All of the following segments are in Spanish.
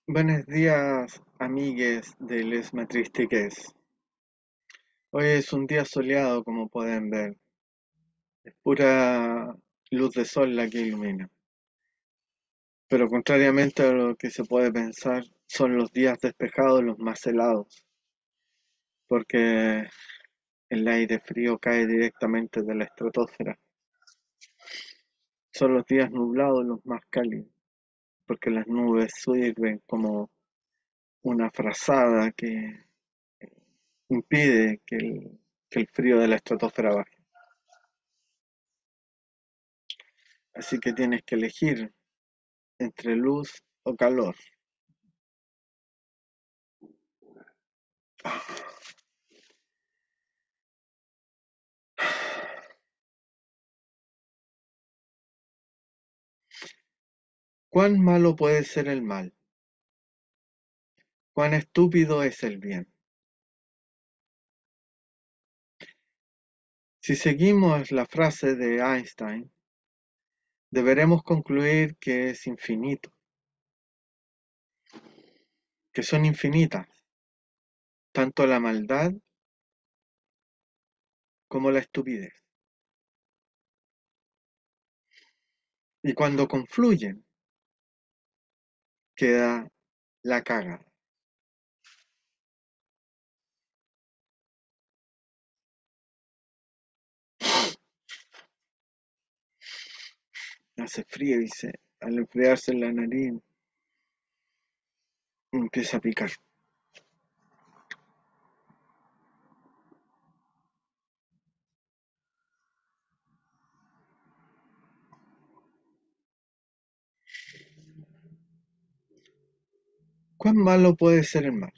Buenos días, amigues de Les Matristiques. Hoy es un día soleado, como pueden ver. Es pura luz de sol la que ilumina. Pero contrariamente a lo que se puede pensar, son los días despejados los más helados, porque el aire frío cae directamente de la estratosfera. Son los días nublados los más cálidos, porque las nubes sirven como una frazada que impide que el frío de la estratosfera baje. Así que tienes que elegir entre luz o calor. ¿Cuán malo puede ser el mal? ¿Cuán estúpido es el bien? Si seguimos la frase de Einstein, deberemos concluir que es infinito, que son infinitas, tanto la maldad como la estupidez. Y cuando confluyen, queda la caga. Hace frío y al enfriarse la nariz empieza a picar. ¿Cuán malo puede ser el mal?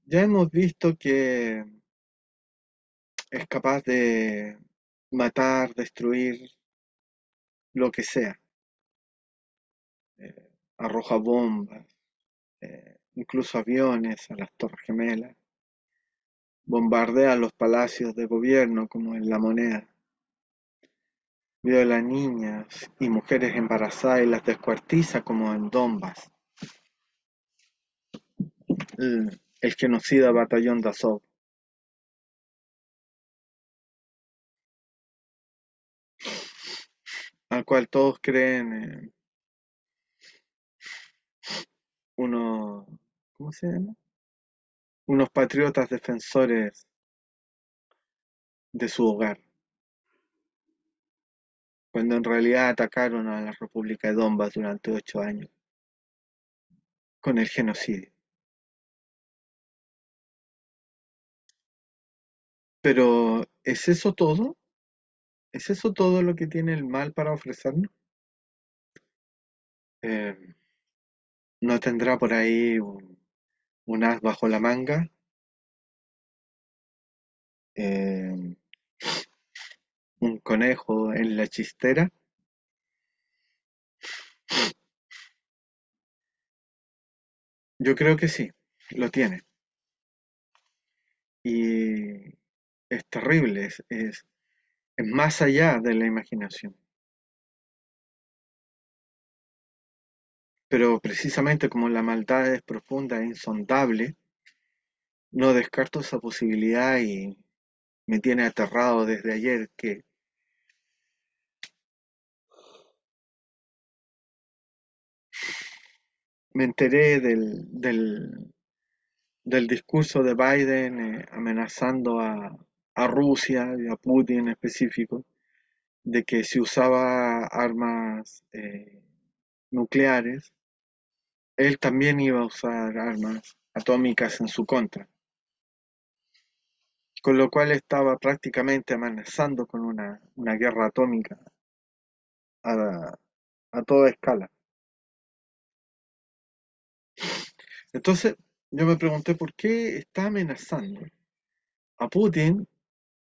Ya hemos visto que es capaz de matar, destruir lo que sea. Arroja bombas, incluso aviones a las Torres Gemelas, bombardea los palacios de gobierno como en La Moneda, viola niñas y mujeres embarazadas y las descuartiza como en Donbass, el genocida Batallón de Azov, al cual todos creen unos, ¿cómo se llama? Unos patriotas defensores de su hogar, cuando en realidad atacaron a la República de Donbass durante 8 años con el genocidio. Pero, ¿es eso todo? ¿Es eso todo lo que tiene el mal para ofrecernos? Eh, ¿No tendrá por ahí un as bajo la manga? Eh, ¿Un conejo en la chistera? Yo creo que sí, lo tiene. Y es terrible, es más allá de la imaginación. Pero precisamente como la maldad es profunda e insondable, no descarto esa posibilidad y me tiene aterrado desde ayer que me enteré del discurso de Biden amenazando a Rusia y a Putin en específico, de que si usaba armas nucleares, él también iba a usar armas atómicas en su contra, con lo cual estaba prácticamente amenazando con una guerra atómica a, a toda escala. Entonces, yo me pregunté por qué está amenazando a Putin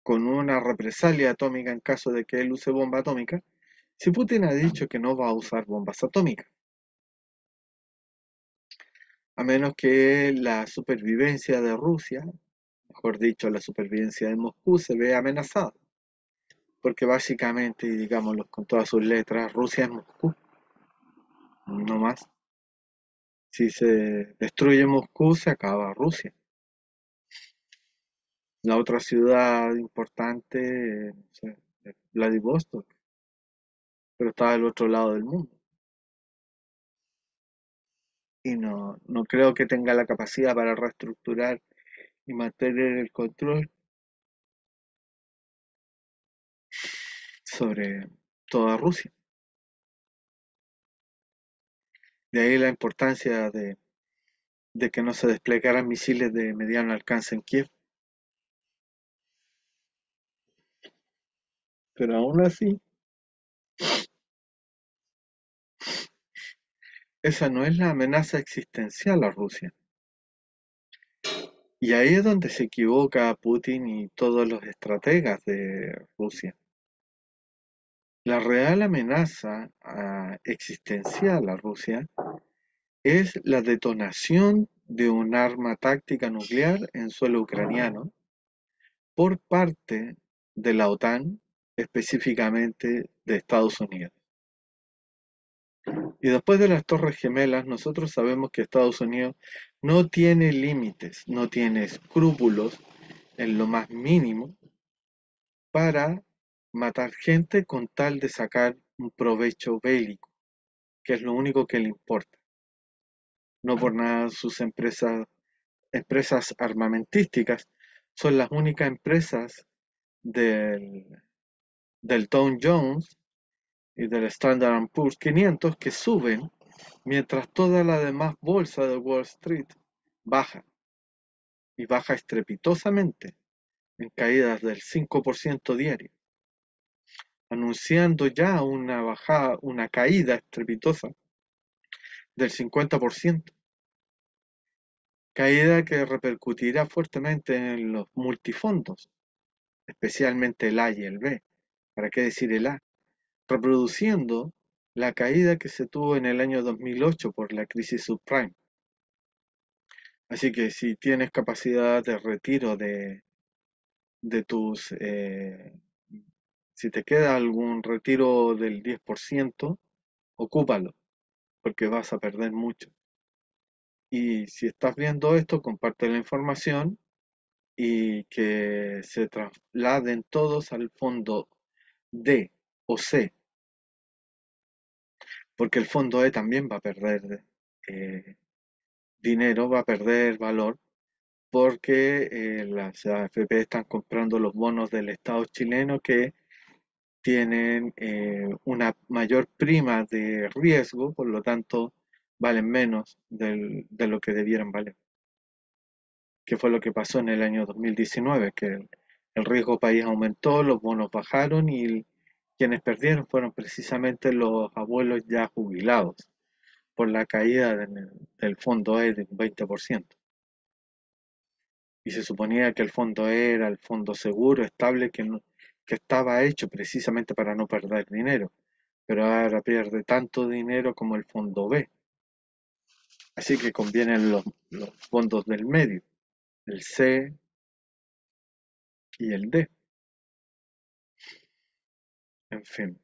con una represalia atómica en caso de que él use bomba atómica, si Putin ha dicho que no va a usar bombas atómicas, a menos que la supervivencia de Rusia, mejor dicho, la supervivencia de Moscú, se vea amenazada. porque básicamente, y digámoslo con todas sus letras, Rusia es Moscú, no más. Si se destruye Moscú, se acaba Rusia. La otra ciudad importante, no sé, es Vladivostok, pero está del otro lado del mundo. Y no creo que tenga la capacidad para reestructurar y mantener el control sobre toda Rusia. De ahí la importancia de que no se desplegaran misiles de mediano alcance en Kiev. Pero aún así, esa no es la amenaza existencial a Rusia. Y ahí es donde se equivoca Putin y todos los estrategas de Rusia. La real amenaza existencial a Rusia es la detonación de un arma táctica nuclear en suelo ucraniano por parte de la OTAN, específicamente de Estados Unidos. Y después de las Torres Gemelas, nosotros sabemos que Estados Unidos no tiene límites, no tiene escrúpulos en lo más mínimo para matar gente con tal de sacar un provecho bélico, que es lo único que le importa. No por nada sus empresas armamentísticas son las únicas empresas del, del Dow Jones y del Standard Poor's 500 que suben mientras toda la demás bolsa de Wall Street baja y baja estrepitosamente en caídas del 5% diario, anunciando ya una caída estrepitosa del 50%, caída que repercutirá fuertemente en los multifondos, especialmente el A y el B. ¿Para qué decir el A? Reproduciendo la caída que se tuvo en el año 2008 por la crisis subprime. Así que si tienes capacidad de retiro de tus, si te queda algún retiro del 10%, ocúpalo, porque vas a perder mucho. Y si estás viendo esto, comparte la información y que se trasladen todos al fondo D o C, porque el fondo E también va a perder eh, dinero, va a perder valor, porque las AFP están comprando los bonos del Estado chileno que tienen una mayor prima de riesgo, por lo tanto valen menos de lo que debieran valer, que fue lo que pasó en el año 2019, que el riesgo país aumentó, los bonos bajaron y quienes perdieron fueron precisamente los abuelos ya jubilados por la caída del fondo E de un 20%. Y se suponía que el fondo E era el fondo seguro, estable, que estaba hecho precisamente para no perder dinero, pero ahora pierde tanto dinero como el fondo B. Así que convienen los fondos del medio, el C y el D. En fin,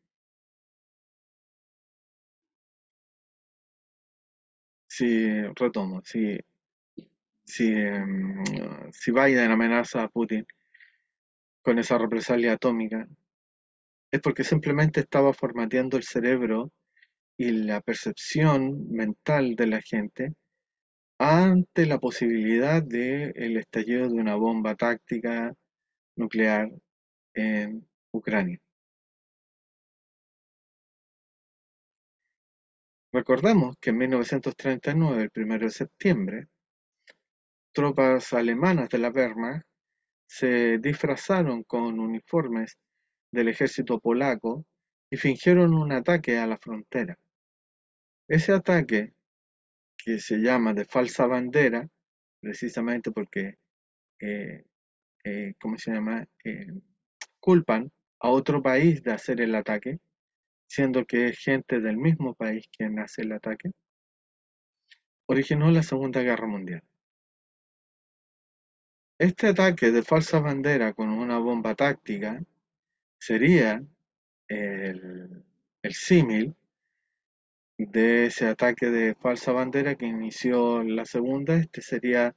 si retomo, si Biden amenaza a Putin con esa represalia atómica, es porque simplemente estaba formateando el cerebro y la percepción mental de la gente ante la posibilidad de el estallido de una bomba táctica nuclear en Ucrania. Recordemos que en 1939, el 1 de septiembre, tropas alemanas de la Wehrmacht se disfrazaron con uniformes del ejército polaco y fingieron un ataque a la frontera. Ese ataque, que se llama de falsa bandera, precisamente porque, eh, ¿cómo se llama? Culpan a otro país de hacer el ataque, siendo que es gente del mismo país quien hace el ataque, originó la Segunda Guerra Mundial. Este ataque de falsa bandera con una bomba táctica sería el, el símil de ese ataque de falsa bandera que inició la segunda. Este sería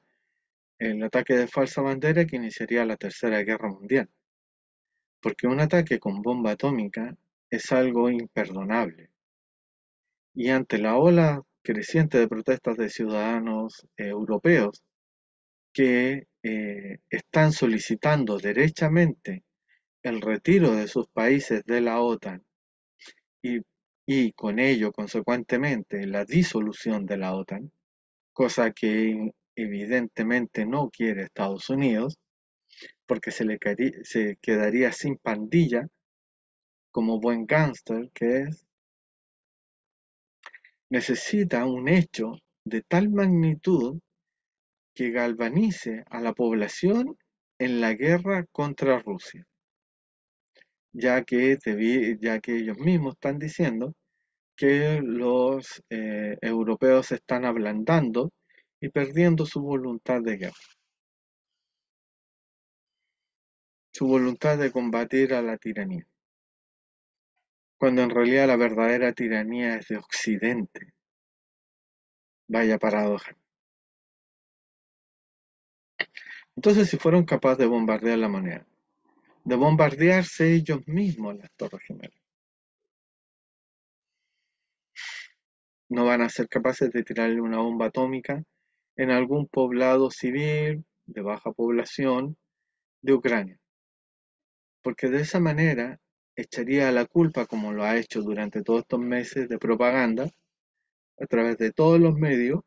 el ataque de falsa bandera que iniciaría la Tercera Guerra Mundial. Porque un ataque con bomba atómica es algo imperdonable. Y ante la ola creciente de protestas de ciudadanos europeos que están solicitando derechamente el retiro de sus países de la OTAN y, y con ello, consecuentemente, la disolución de la OTAN, cosa que evidentemente no quiere Estados Unidos, porque se quedaría sin pandilla, como buen gángster que es, necesita un hecho de tal magnitud que galvanice a la población en la guerra contra Rusia, ya que ellos mismos están diciendo que los europeos se están ablandando y perdiendo su voluntad de guerra, su voluntad de combatir a la tiranía, cuando en realidad la verdadera tiranía es de Occidente. Vaya paradoja. Entonces, si fueron capaces de bombardear la moneda, de bombardearse ellos mismos las Torres Gemelas, no van a ser capaces de tirarle una bomba atómica en algún poblado civil de baja población de Ucrania, porque de esa manera echaría la culpa, como lo ha hecho durante todos estos meses de propaganda, a través de todos los medios,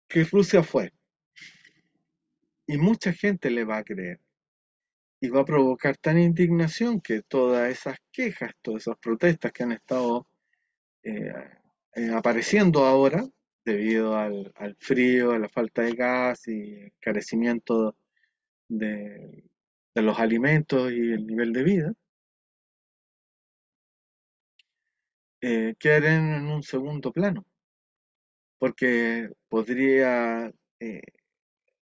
que Rusia fue. Y mucha gente le va a creer. Y va a provocar tan indignación que todas esas quejas, todas esas protestas que han estado eh, apareciendo ahora, debido al frío, a la falta de gas y encarecimiento de, de los alimentos y el nivel de vida, queden en un segundo plano, porque podría, eh,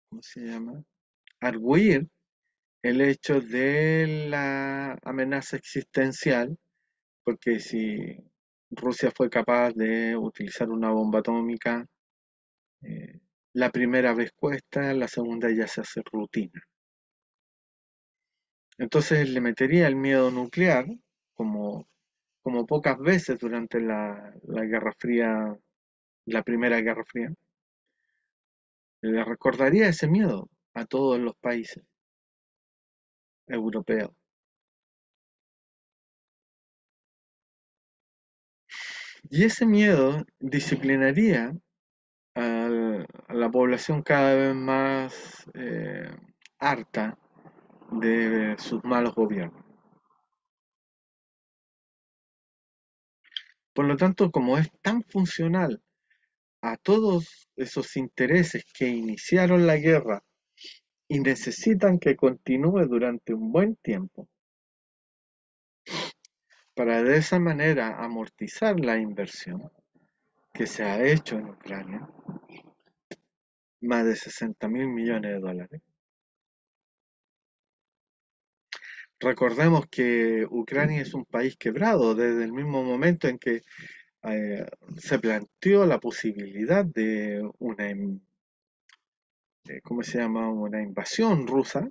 ¿cómo se llama?, arguir el hecho de la amenaza existencial, porque si Rusia fue capaz de utilizar una bomba atómica, eh, la primera vez cuesta, la segunda ya se hace rutina. Entonces le metería el miedo nuclear, como, como pocas veces durante la Guerra Fría, la Primera Guerra Fría, le recordaría ese miedo a todos los países europeos. Y ese miedo disciplinaría a la población cada vez más harta de sus malos gobiernos. Por lo tanto, como es tan funcional a todos esos intereses que iniciaron la guerra y necesitan que continúe durante un buen tiempo, para de esa manera amortizar la inversión que se ha hecho en Ucrania, más de 60.000 millones de dólares. Recordemos que Ucrania es un país quebrado desde el mismo momento en que eh, se planteó la posibilidad de ¿cómo se llama?, una invasión rusa.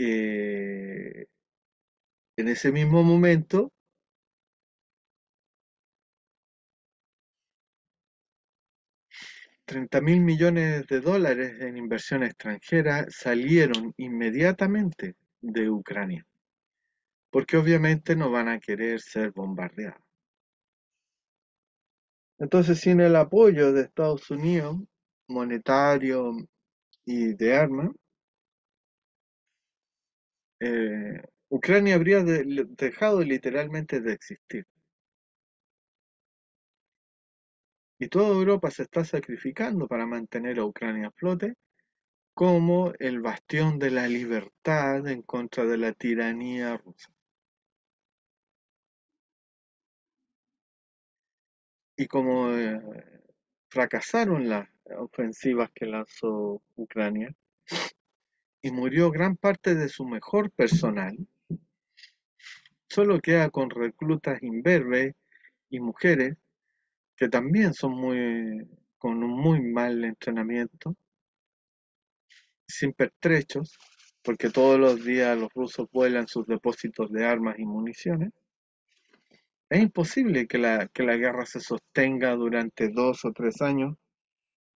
eh, en ese mismo momento, 30.000 millones de dólares en inversión extranjera salieron inmediatamente de Ucrania, porque obviamente no van a querer ser bombardeados. Entonces, sin el apoyo de Estados Unidos, monetario y de armas, Ucrania habría dejado literalmente de existir. Y toda Europa se está sacrificando para mantener a Ucrania a flote como el bastión de la libertad en contra de la tiranía rusa. Y como fracasaron las ofensivas que lanzó Ucrania y murió gran parte de su mejor personal, solo queda con reclutas imberbes y mujeres que también son con un muy mal entrenamiento, sin pertrechos, porque todos los días los rusos vuelan sus depósitos de armas y municiones. Es imposible que la guerra se sostenga durante 2 o 3 años,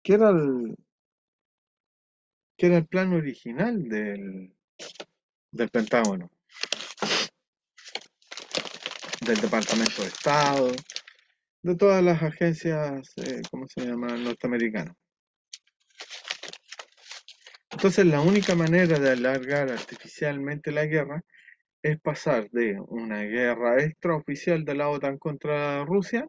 que era que era el plan original del Pentágono, del Departamento de Estado, de todas las agencias, ¿cómo se llama?, norteamericanas. Entonces, la única manera de alargar artificialmente la guerra es pasar de una guerra extraoficial de la OTAN contra Rusia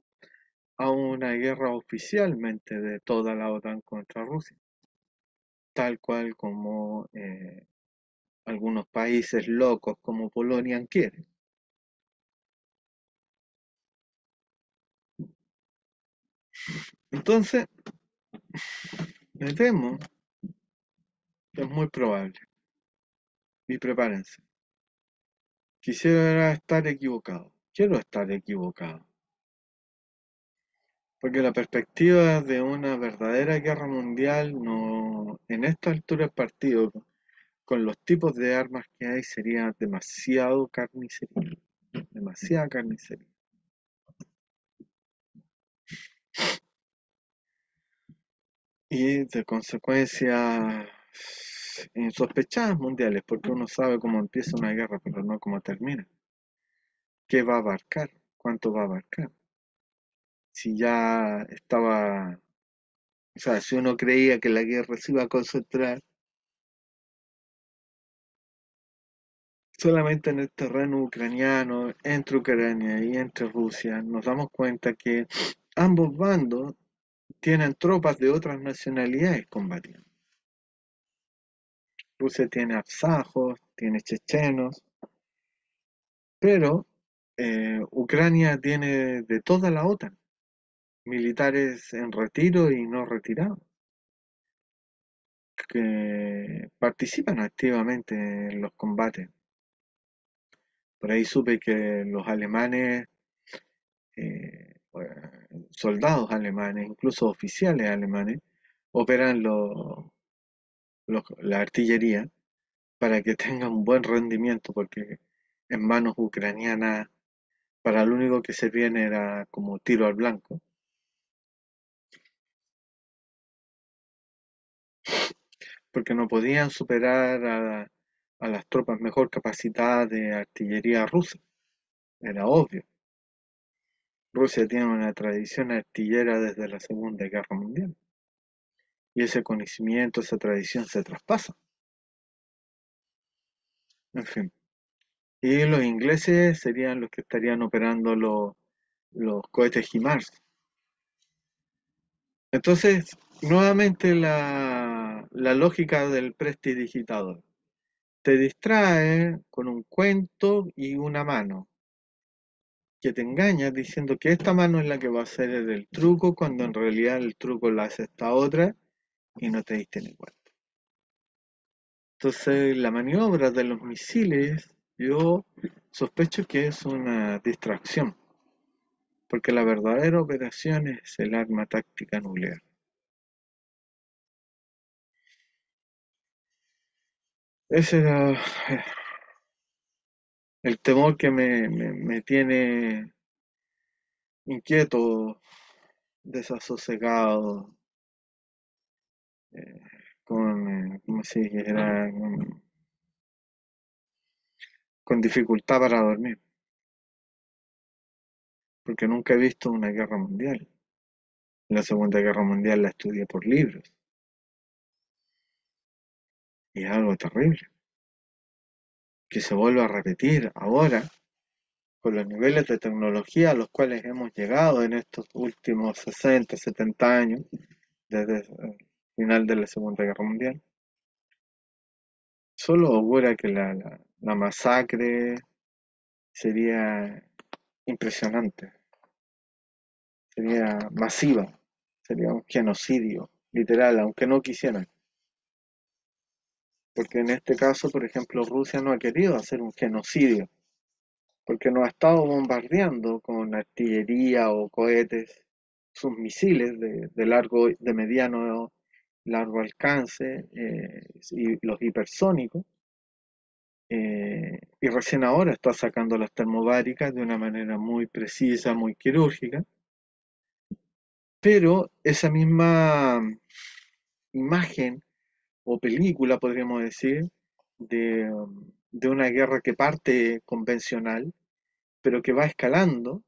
a una guerra oficialmente de toda la OTAN contra Rusia, tal cual como algunos países locos como Polonia quieren. Entonces, me temo que es muy probable, y prepárense. Quisiera estar equivocado, quiero estar equivocado, porque la perspectiva de una verdadera guerra mundial no, en esta altura del partido, con los tipos de armas que hay, sería demasiado carnicería, demasiada carnicería. Y de consecuencia, insospechadas mundiales, porque uno sabe cómo empieza una guerra, pero no cómo termina. ¿Qué va a abarcar? ¿Cuánto va a abarcar? Si ya estaba, o sea, si uno creía que la guerra se iba a concentrar solamente en el terreno ucraniano, entre Ucrania y entre Rusia, nos damos cuenta que ambos bandos tienen tropas de otras nacionalidades combatiendo. Rusia tiene absajos, tiene chechenos, pero Ucrania tiene de toda la OTAN, militares en retiro y no retirados, que participan activamente en los combates. Por ahí supe que los alemanes, soldados alemanes, incluso oficiales alemanes, operan la artillería para que tenga un buen rendimiento, porque en manos ucranianas para lo único que servían era como tiro al blanco, porque no podían superar a las tropas mejor capacitadas de artillería rusa, era obvio. Rusia tiene una tradición artillera desde la Segunda Guerra Mundial, y ese conocimiento, esa tradición se traspasa, en fin. Y los ingleses serían los que estarían operando los cohetes HIMARS. Entonces, nuevamente la lógica del prestidigitador. Te distrae con un cuento y una mano, que te engaña diciendo que esta mano es la que va a hacer el truco, cuando en realidad el truco lo hace esta otra y no te diste ni cuenta. Entonces, la maniobra de los misiles, yo sospecho que es una distracción, porque la verdadera operación es el arma táctica nuclear. Ese era el temor que me tiene inquieto, desasosegado, eh, ¿cómo se dijera? Con dificultad para dormir, porque nunca he visto una guerra mundial. La Segunda Guerra Mundial la estudié por libros, y es algo terrible, que se vuelva a repetir ahora, con los niveles de tecnología a los cuales hemos llegado en estos últimos 60, 70 años, desde el final de la Segunda Guerra Mundial. Solo augura que la masacre sería impresionante, sería masiva, sería un genocidio, literal, aunque no quisieran. Porque en este caso, por ejemplo, Rusia no ha querido hacer un genocidio, porque no ha estado bombardeando con artillería o cohetes sus misiles de largo, de mediano, largo alcance y los hipersónicos. Y recién ahora está sacando las termobáricas de una manera muy precisa, muy quirúrgica, pero esa misma imagen o película, podríamos decir, de una guerra que parte convencional, pero que va escalando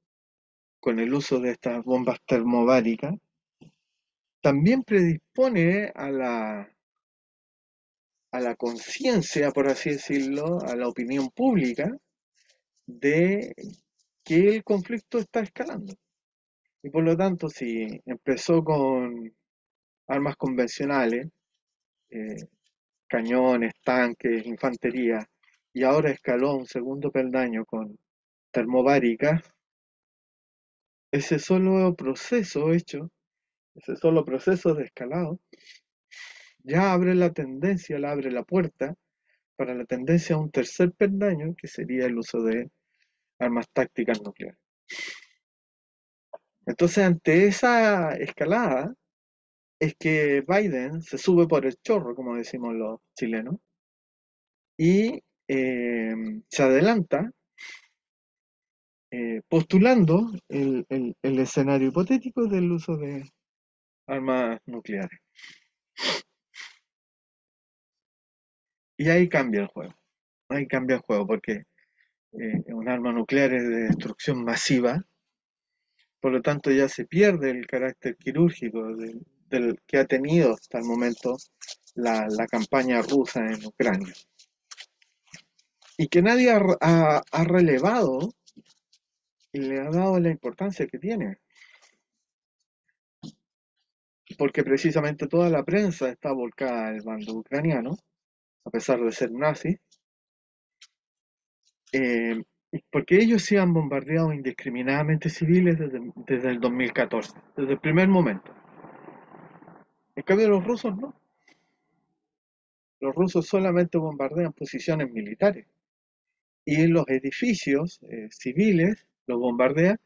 con el uso de estas bombas termobáricas, también predispone a la conciencia, por así decirlo, a la opinión pública, de que el conflicto está escalando. Y por lo tanto, si empezó con armas convencionales, eh, cañones, tanques, infantería, y ahora escaló a un segundo peldaño con termobáricas, ese solo proceso hecho, ese solo proceso de escalado, ya abre la tendencia, le abre la puerta para la tendencia a un tercer peldaño, que sería el uso de armas tácticas nucleares. Entonces, ante esa escalada, es que Biden se sube por el chorro, como decimos los chilenos, y se adelanta postulando el escenario hipotético del uso de armas nucleares. Y ahí cambia el juego. Ahí cambia el juego porque un arma nuclear es de destrucción masiva, por lo tanto ya se pierde el carácter quirúrgico del que ha tenido hasta el momento la campaña rusa en Ucrania. Y que nadie ha relevado y le ha dado la importancia que tiene, porque precisamente toda la prensa está volcada al bando ucraniano, a pesar de ser nazi, eh, porque ellos sí han bombardeado indiscriminadamente civiles desde el 2014, desde el primer momento. En cambio los rusos no, los rusos solamente bombardean posiciones militares y los edificios civiles los bombardean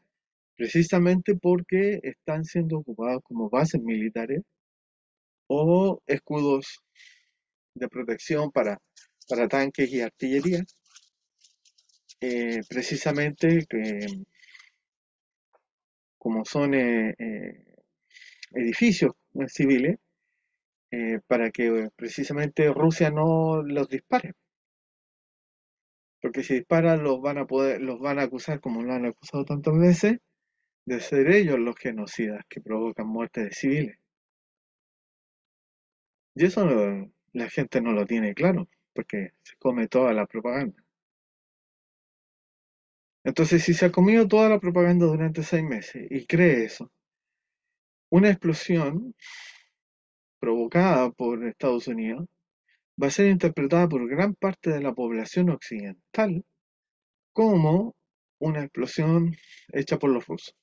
precisamente porque están siendo ocupados como bases militares o escudos de protección para tanques y artillería, precisamente como son edificios civiles, para que precisamente Rusia no los dispare, porque si disparan los van a acusar, como lo han acusado tantas veces, de ser ellos los genocidas que provocan muertes de civiles. Y eso la gente no lo tiene claro, porque se come toda la propaganda. Entonces, si se ha comido toda la propaganda durante 6 meses y cree eso, una explosión provocada por Estados Unidos va a ser interpretada por gran parte de la población occidental como una explosión hecha por los rusos.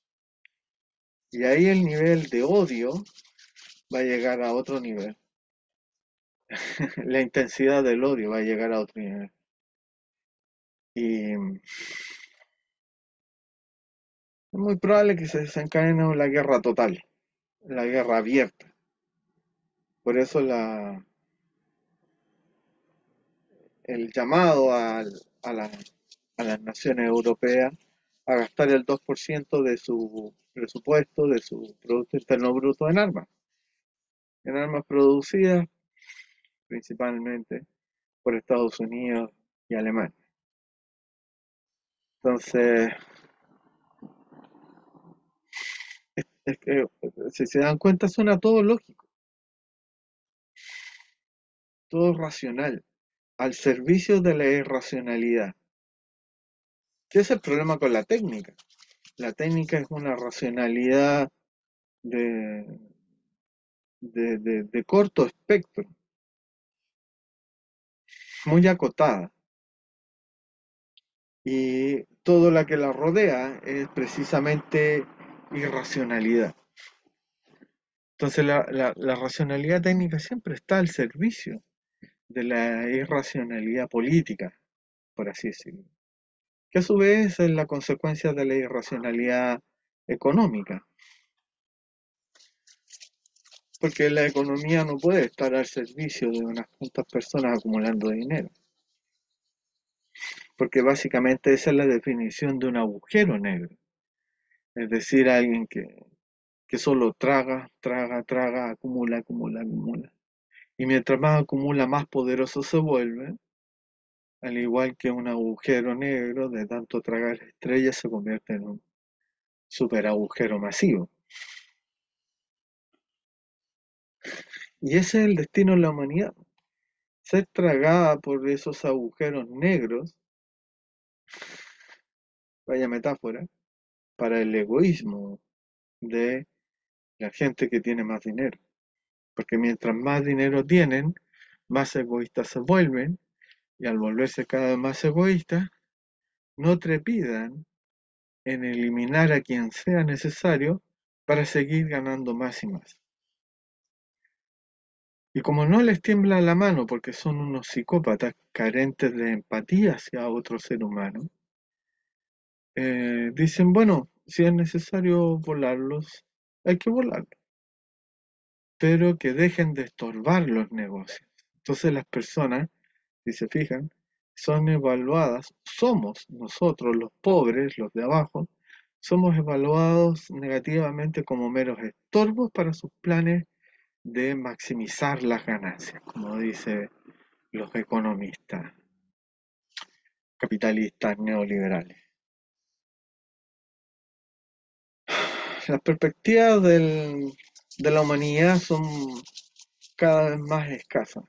Y ahí el nivel de odio va a llegar a otro nivel. La intensidad del odio va a llegar a otro nivel. Y es muy probable que se desencadene la guerra total, la guerra abierta. Por eso el llamado a las naciones europeas a gastar el 2% de su presupuesto, de su Producto Interno Bruto en armas producidas principalmente por Estados Unidos y Alemania. Entonces, es que, si se dan cuenta, suena todo lógico, todo racional, al servicio de la irracionalidad. ¿Qué es el problema con la técnica? La técnica es una racionalidad de, de corto espectro, muy acotada, y todo lo que la rodea es precisamente irracionalidad. Entonces la racionalidad técnica siempre está al servicio de la irracionalidad política, por así decirlo, que a su vez es la consecuencia de la irracionalidad económica, porque la economía no puede estar al servicio de unas cuantas personas acumulando dinero, porque básicamente esa es la definición de un agujero negro, es decir, alguien que solo traga, traga, traga, acumula, acumula, acumula. Y mientras más acumula, más poderoso se vuelve, al igual que un agujero negro de tanto tragar estrellas se convierte en un super agujero masivo. Y ese es el destino de la humanidad, ser tragada por esos agujeros negros, vaya metáfora, para el egoísmo de la gente que tiene más dinero. Porque mientras más dinero tienen, más egoístas se vuelven, y al volverse cada vez más egoístas, no trepidan en eliminar a quien sea necesario para seguir ganando más y más. Y como no les tiembla la mano porque son unos psicópatas carentes de empatía hacia otro ser humano, dicen, bueno, si es necesario volarlos, hay que volarlos, pero que dejen de estorbar los negocios. Entonces las personas, si se fijan, son evaluadas, somos nosotros los pobres, los de abajo, somos evaluados negativamente como meros estorbos para sus planes de maximizar las ganancias, como dicen los economistas capitalistas neoliberales. Las perspectivas de la humanidad son cada vez más escasas.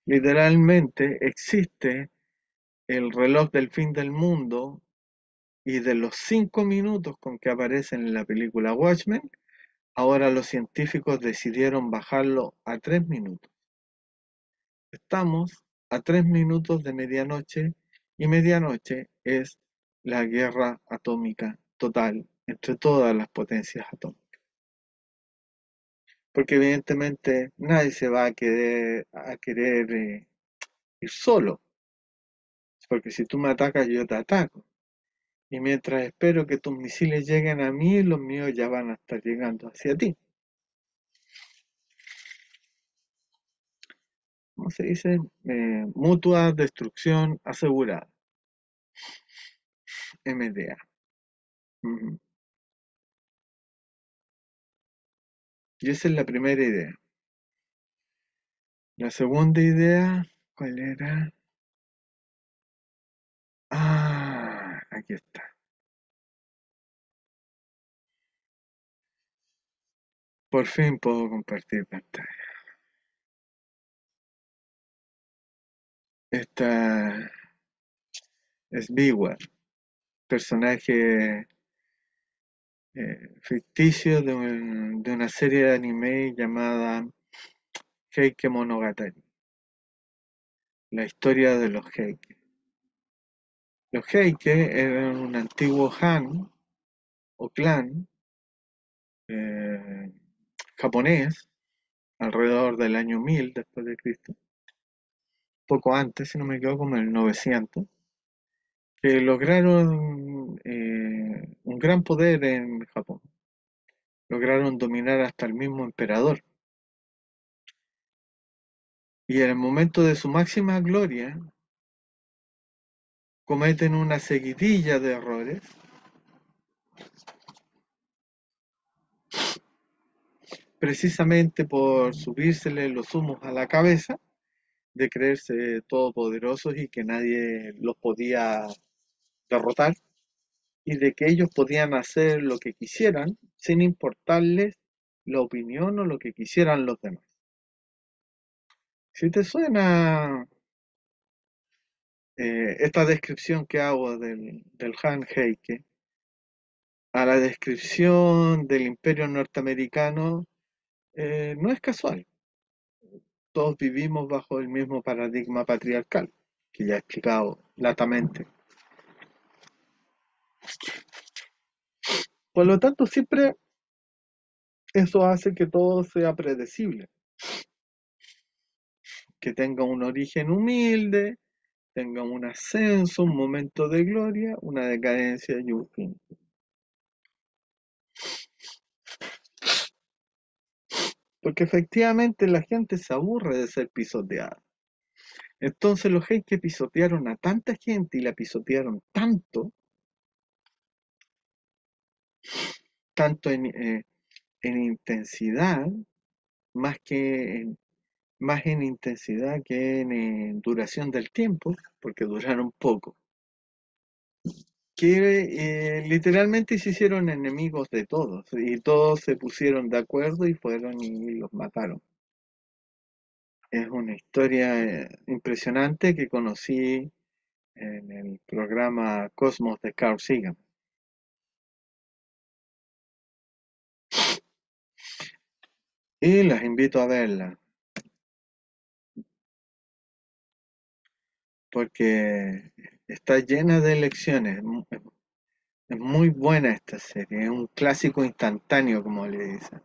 Literalmente existe el reloj del fin del mundo y de los 5 minutos con que aparece en la película Watchmen, ahora los científicos decidieron bajarlo a 3 minutos. Estamos a 3 minutos de medianoche y medianoche es la guerra atómica total entre todas las potencias atómicas. Porque evidentemente nadie se va a querer ir solo, porque si tú me atacas yo te ataco. Y mientras espero que tus misiles lleguen a mí, los míos ya van a estar llegando hacia ti. ¿Cómo se dice? Mutua destrucción asegurada. MDA. Ujú. Y esa es la primera idea. La segunda idea, ¿cuál era? Ah, aquí está. Por fin puedo compartir pantalla. Esta es Biwa, personaje ficticio de una serie de anime llamada Heike Monogatari, la historia de los Heike. Los Heike eran un antiguo Han o clan eh, japonés alrededor del año 1000 después de Cristo, poco antes, si no me equivoco, como el 900, que lograron un gran poder en Japón. Lograron dominar hasta el mismo emperador. Y en el momento de su máxima gloria, cometen una seguidilla de errores, precisamente por subírsele los humos a la cabeza, de creerse todopoderosos y que nadie los podía derrotar, y de que ellos podían hacer lo que quisieran sin importarles la opinión o lo que quisieran los demás. Si te suena esta descripción que hago del Han Heike a la descripción del imperio norteamericano, no es casual. Todos vivimos bajo el mismo paradigma patriarcal, que ya he explicado latamente. Por lo tanto, siempre Eso hace que todo sea predecible, que tenga un origen humilde, tenga un ascenso, un momento de gloria, una decadencia y un fin. Porque efectivamente la gente se aburre de ser pisoteada. Entonces los que pisotearon a tanta gente y la pisotearon tanto, tanto en intensidad, más que más en intensidad que en duración del tiempo, porque duraron poco, que literalmente se hicieron enemigos de todos y todos se pusieron de acuerdo y fueron y los mataron. Es una historia impresionante que conocí en el programa Cosmos de Carl Sagan. Y las invito a verla, porque está llena de lecciones. Es muy buena esta serie, es un clásico instantáneo, como le dicen.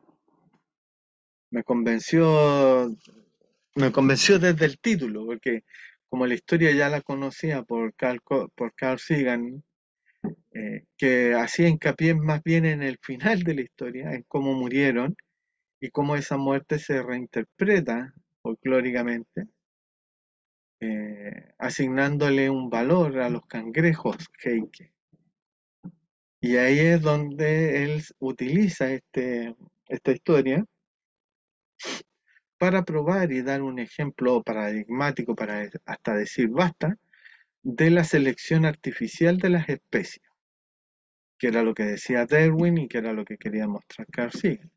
Me convenció, me convenció desde el título, porque como la historia ya la conocía por Carl Sagan, que hacía hincapié más bien en el final de la historia, en cómo murieron y cómo esa muerte se reinterpreta folclóricamente, asignándole un valor a los cangrejos Heike. Y ahí es donde él utiliza esta historia para probar y dar un ejemplo paradigmático para hasta decir basta de la selección artificial de las especies, que era lo que decía Darwin y que era lo que quería mostrar Carl Sagan,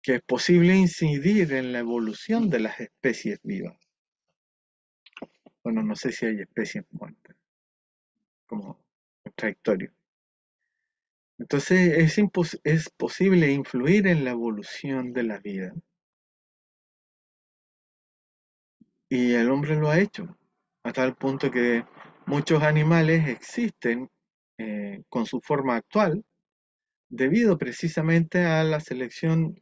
que es posible incidir en la evolución de las especies vivas. Bueno, no sé si hay especies muertas, como trayectoria. Entonces es posible influir en la evolución de la vida y el hombre lo ha hecho, a tal punto que muchos animales existen con su forma actual debido precisamente a la selección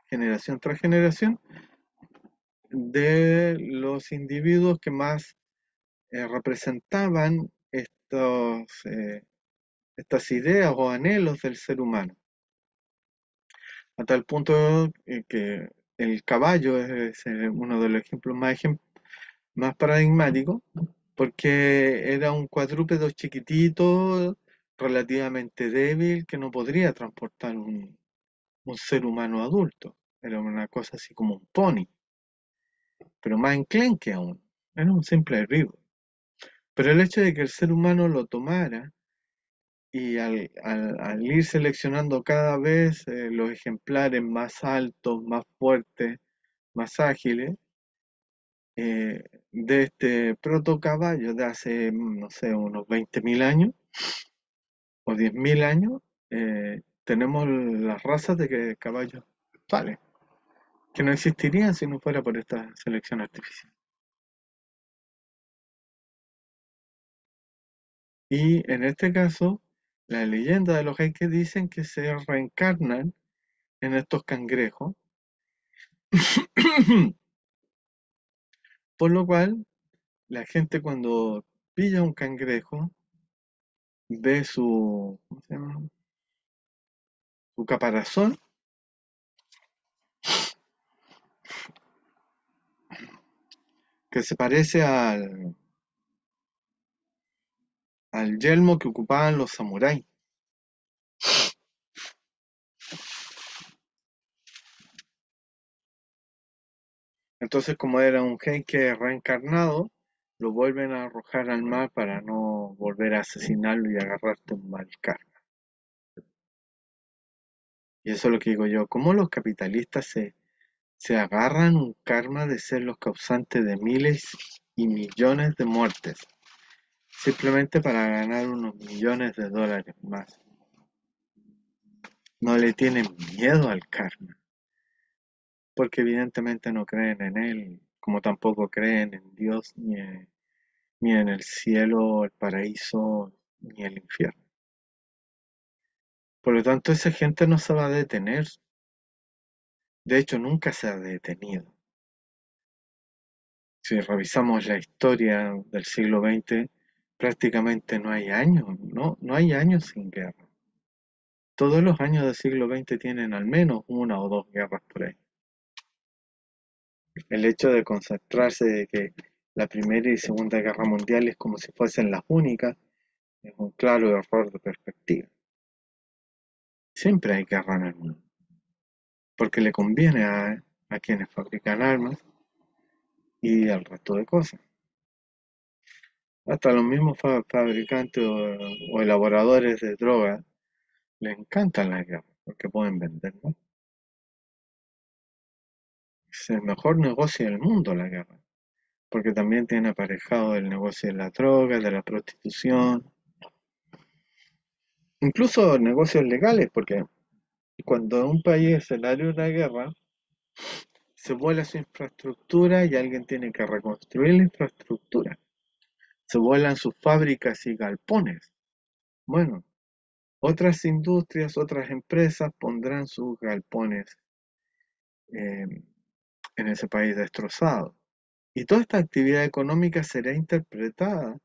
generación tras generación de los individuos que más representaban estas ideas o anhelos del ser humano. A tal punto que el caballo es uno de los ejemplos más paradigmáticos, porque era un cuadrúpedo chiquitito, relativamente débil, que no podría transportar un ser humano adulto. Era una cosa así como un pony, pero más enclenque aún. Era un simple herbívoro. Pero el hecho de que el ser humano lo tomara y al ir seleccionando cada vez los ejemplares más altos, más fuertes, más ágiles, eh, de este protocaballo de hace, no sé, unos 20.000 años o 10.000 años, tenemos las razas de caballos actuales, que no existirían si no fuera por esta selección artificial. Y en este caso, la leyenda de los Heike dicen que se reencarnan en estos cangrejos, por lo cual la gente cuando pilla un cangrejo ve ¿cómo se llama? Su caparazón, que se parece al yelmo que ocupaban los samuráis. Entonces, como era un Heike reencarnado, lo vuelven a arrojar al mar para no volver a asesinarlo y agarrarte un mal karma. Y eso es lo que digo yo, ¿cómo los capitalistas se agarran un karma de ser los causantes de miles y millones de muertes, simplemente para ganar unos millones de dólares más? No le tienen miedo al karma, porque evidentemente no creen en él, como tampoco creen en Dios, ni en el cielo, el paraíso, ni el infierno. Por lo tanto, esa gente no se va a detener De hecho, nunca se ha detenido. Si revisamos la historia del siglo XX, prácticamente no hay años, ¿no? No hay años sin guerra. Todos los años del siglo XX tienen al menos una o dos guerras por ahí. El hecho de concentrarse de que la Primera y Segunda Guerra Mundial es como si fuesen las únicas es un claro error de perspectiva. Siempre hay guerra en el mundo, porque le conviene a quienes fabrican armas y al resto de cosas. Hasta los mismos fabricantes o elaboradores de drogas les encantan las guerras porque pueden vender más. Es el mejor negocio del mundo la guerra, porque también tiene aparejado el negocio de la droga, de la prostitución, incluso negocios legales, porque cuando un país es escenario de una guerra, se vuela su infraestructura y alguien tiene que reconstruir la infraestructura. Se vuelan sus fábricas y galpones. Bueno, otras industrias, otras empresas pondrán sus galpones eh, en ese país destrozado. Y toda esta actividad económica será interpretada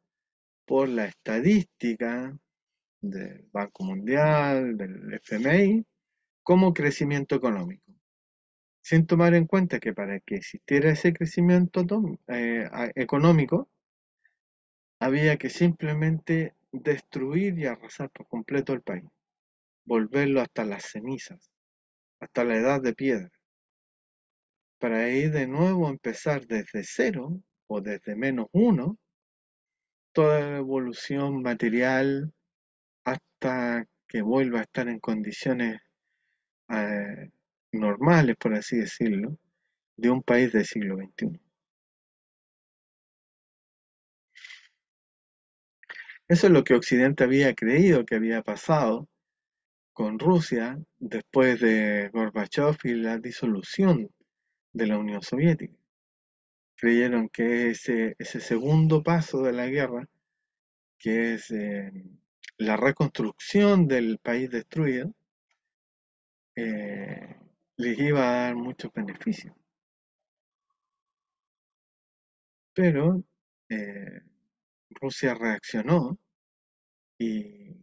por la estadística del Banco Mundial, del FMI, como crecimiento económico, sin tomar en cuenta que para que existiera ese crecimiento económico, había que simplemente destruir y arrasar por completo el país, volverlo hasta las cenizas, hasta la edad de piedra, para ir de nuevo a empezar desde cero o desde menos uno, toda la evolución material hasta que vuelva a estar en condiciones eh, normales, por así decirlo, de un país del siglo XXI. Eso es lo que Occidente había creído que había pasado con Rusia después de Gorbachev y la disolución de la Unión Soviética. Creyeron que ese segundo paso de la guerra, que es la reconstrucción del país destruido, eh, les iba a dar muchos beneficios. Pero eh, Rusia reaccionó y,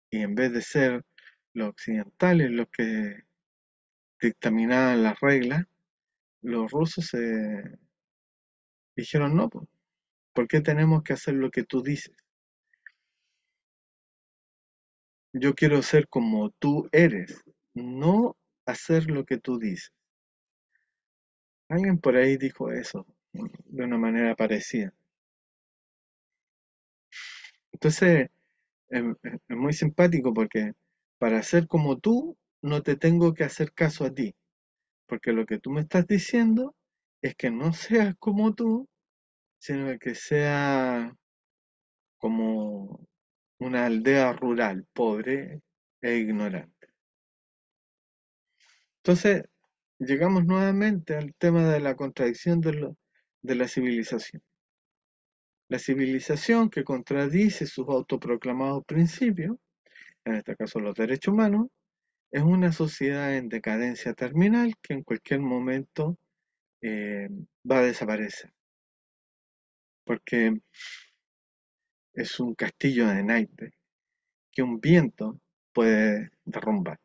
y en vez de ser los occidentales los que dictaminaban las reglas, los rusos se dijeron no, pues, ¿por qué tenemos que hacer lo que tú dices? Yo quiero ser como tú eres, no hacer lo que tú dices. Alguien por ahí dijo eso de una manera parecida. Entonces, es muy simpático porque para ser como tú, no te tengo que hacer caso a ti, porque lo que tú me estás diciendo es que no seas como tú, sino que sea como una aldea rural, pobre e ignorante. Entonces, llegamos nuevamente al tema de la contradicción de la civilización. La civilización que contradice sus autoproclamados principios, en este caso los derechos humanos, es una sociedad en decadencia terminal que en cualquier momento eh, va a desaparecer, porque es un castillo de naipes que un viento puede derrumbar.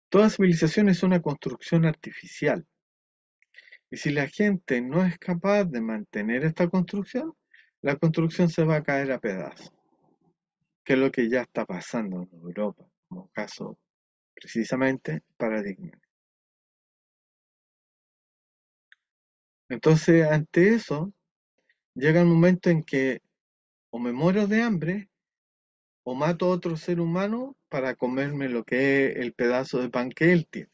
Toda civilización es una construcción artificial, y si la gente no es capaz de mantener esta construcción, la construcción se va a caer a pedazos, que es lo que ya está pasando en Europa, como caso precisamente paradigma. Entonces, ante eso, llega el momento en que o me muero de hambre o mato a otro ser humano para comerme lo que es el pedazo de pan que él tiene.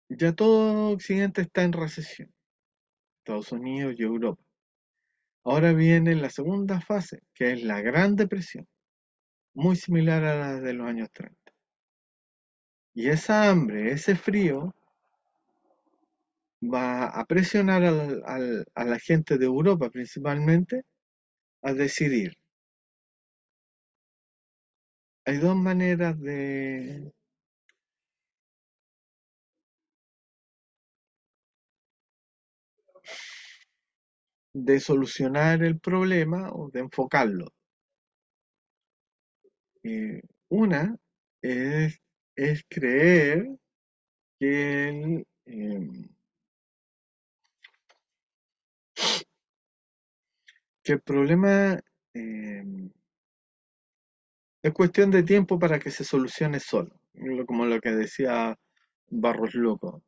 Ya todo Occidente está en recesión, Estados Unidos y Europa. Ahora viene la segunda fase, que es la Gran Depresión, muy similar a la de los años 30. Y esa hambre, ese frío, va a presionar a la gente de Europa principalmente a decidir. Hay dos maneras de solucionar el problema o de enfocarlo. Una es, es creer que que el problema es cuestión de tiempo para que se solucione solo, como lo que decía Barros Loco.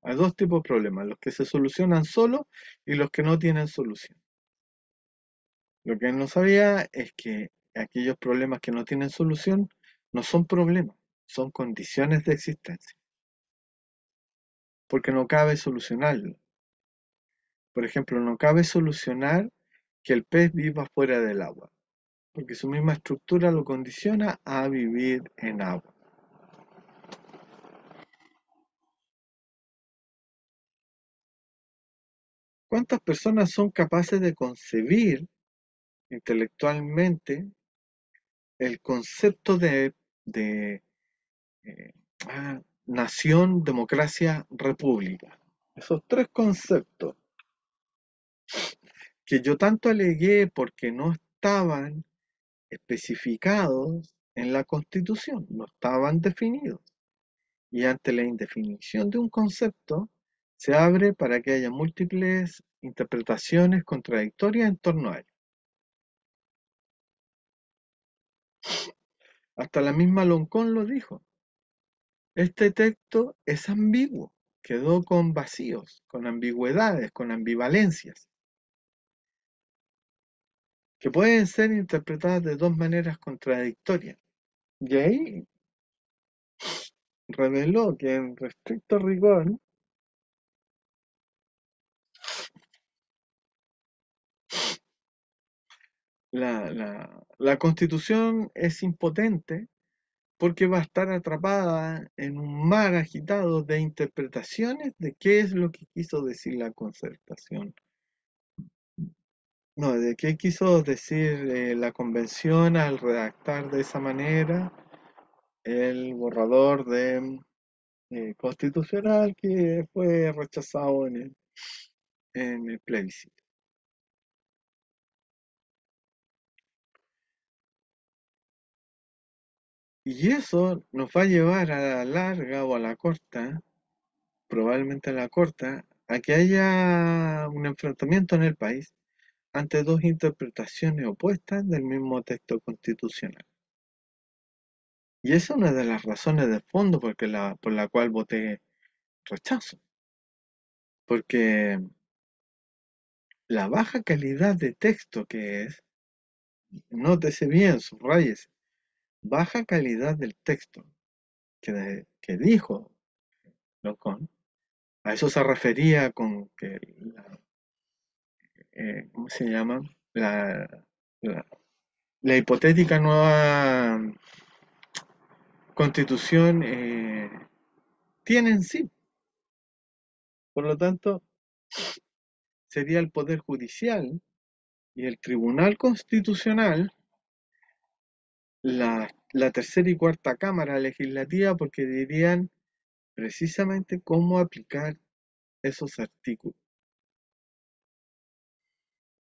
Hay dos tipos de problemas, los que se solucionan solo y los que no tienen solución. Lo que él no sabía es que aquellos problemas que no tienen solución no son problemas, son condiciones de existencia, porque no cabe solucionarlo. Por ejemplo, no cabe solucionar que el pez viva fuera del agua, porque su misma estructura lo condiciona a vivir en agua. ¿Cuántas personas son capaces de concebir intelectualmente el concepto de eh, nación, democracia, república? Esos tres conceptos que yo tanto alegué porque no estaban especificados en la Constitución, no estaban definidos. Y ante la indefinición de un concepto, se abre para que haya múltiples interpretaciones contradictorias en torno a él. Hasta la misma Loncón lo dijo. Este texto es ambiguo, quedó con vacíos, con ambigüedades, con ambivalencias, que pueden ser interpretadas de dos maneras contradictorias. Y ahí reveló que en estricto rigor la Constitución es impotente porque va a estar atrapada en un mar agitado de interpretaciones de qué es lo que quiso decir la concertación. No, de qué quiso decir la convención al redactar de esa manera el borrador de constitucional que fue rechazado en el plebiscito. Y eso nos va a llevar a la larga o a la corta, probablemente a la corta, a que haya un enfrentamiento en el país ante dos interpretaciones opuestas del mismo texto constitucional. Y esa es una de las razones de fondo por la cual voté rechazo, porque la baja calidad de texto que es, nótese bien, subrayes, baja calidad del texto que dijo Locón, a eso se refería con que, ¿cómo se llama? La, la, la hipotética nueva constitución tiene en sí. Por lo tanto, sería el Poder Judicial y el Tribunal Constitucional la tercera y cuarta Cámara Legislativa porque dirían precisamente cómo aplicar esos artículos.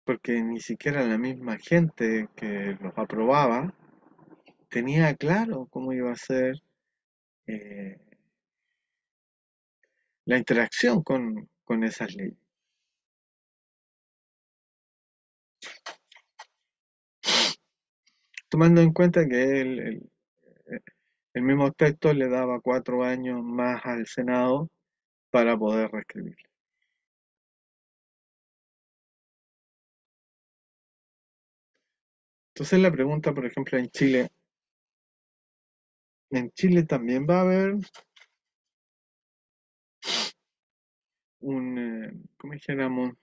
Porque ni siquiera la misma gente que los aprobaba tenía claro cómo iba a ser eh, la interacción con esas leyes. Tomando en cuenta que el mismo texto le daba 4 años más al Senado para poder reescribirlo. Entonces la pregunta, por ejemplo, en Chile también va a haber ¿cómo dijéramos?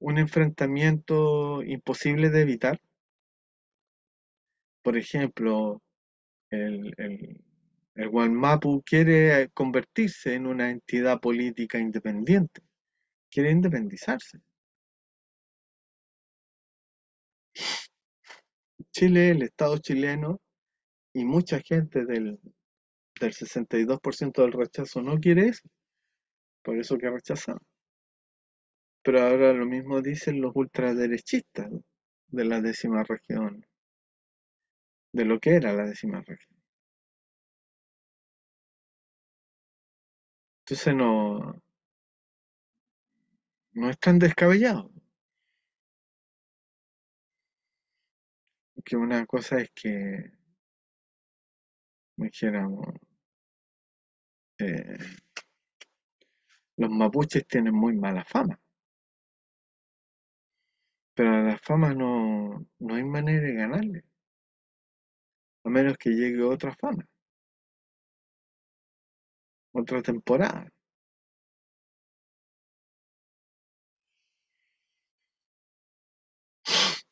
Un enfrentamiento imposible de evitar. Por ejemplo, el El Guanmapu quiere convertirse en una entidad política independiente, quiere independizarse. Chile, el Estado chileno y mucha gente del 62% del rechazo no quiere eso, por eso que rechazan. Pero ahora lo mismo dicen los ultraderechistas de la décima región, de lo que era la décima región. Entonces no es tan descabellado. Que una cosa es que, dijéramos, eh, los mapuches tienen muy mala fama, pero a la fama no hay manera de ganarle, a menos que llegue otra fama, otra temporada.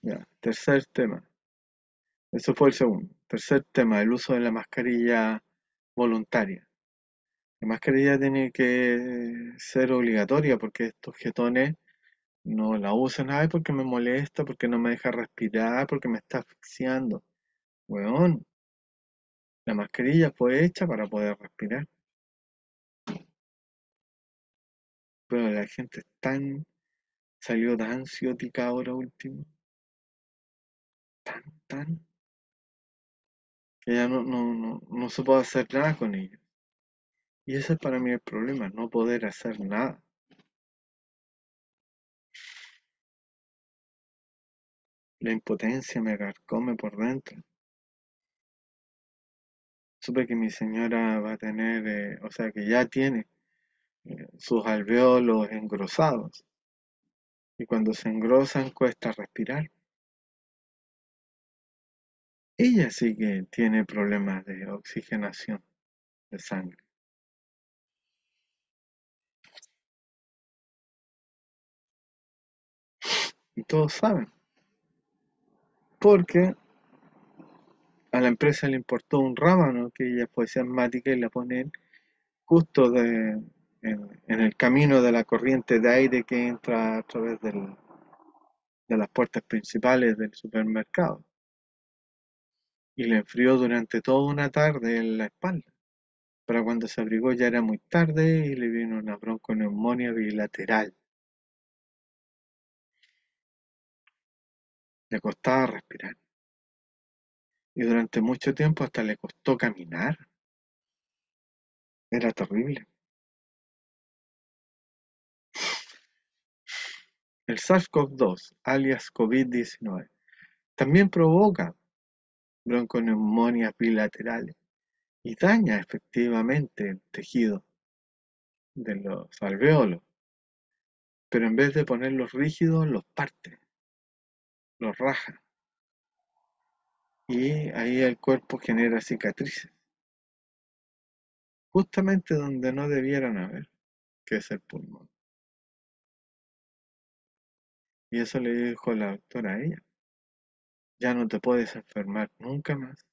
Ya, tercer tema. Eso fue el segundo. Tercer tema, el uso de la mascarilla voluntaria. La mascarilla tiene que ser obligatoria porque estos jetones no la usan. Ay, porque me molesta, porque no me deja respirar, porque me está asfixiando. Weón, la mascarilla fue hecha para poder respirar. Pero la gente salió tan ciótica ahora último, tan, que ya no se puede hacer nada con ellos. Y ese es para mí el problema, no poder hacer nada. La impotencia me carcome por dentro. Supe que mi señora va a tener, o sea, que ya tiene sus alvéolos engrosados. Y cuando se engrosan cuesta respirar. Ella sí que tiene problemas de oxigenación de sangre. Y todos saben, porque a la empresa le importó un rábano que ella fue asmática y la ponen justo en el camino de la corriente de aire que entra a través de las puertas principales del supermercado. Y le enfrió durante toda una tarde en la espalda. Para cuando se abrigó ya era muy tarde y le vino una bronconeumonía bilateral. Le costaba respirar. Y durante mucho tiempo hasta le costó caminar. Era terrible. El SARS-CoV-2, alias COVID-19, también provoca bronconeumonias bilaterales y daña efectivamente el tejido de los alvéolos, pero en vez de ponerlos rígidos, los parte, los raja. Y ahí el cuerpo genera cicatrices, justamente donde no debieran haber, que es el pulmón. Y eso le dijo la doctora a ella. Ya no te puedes enfermar nunca más,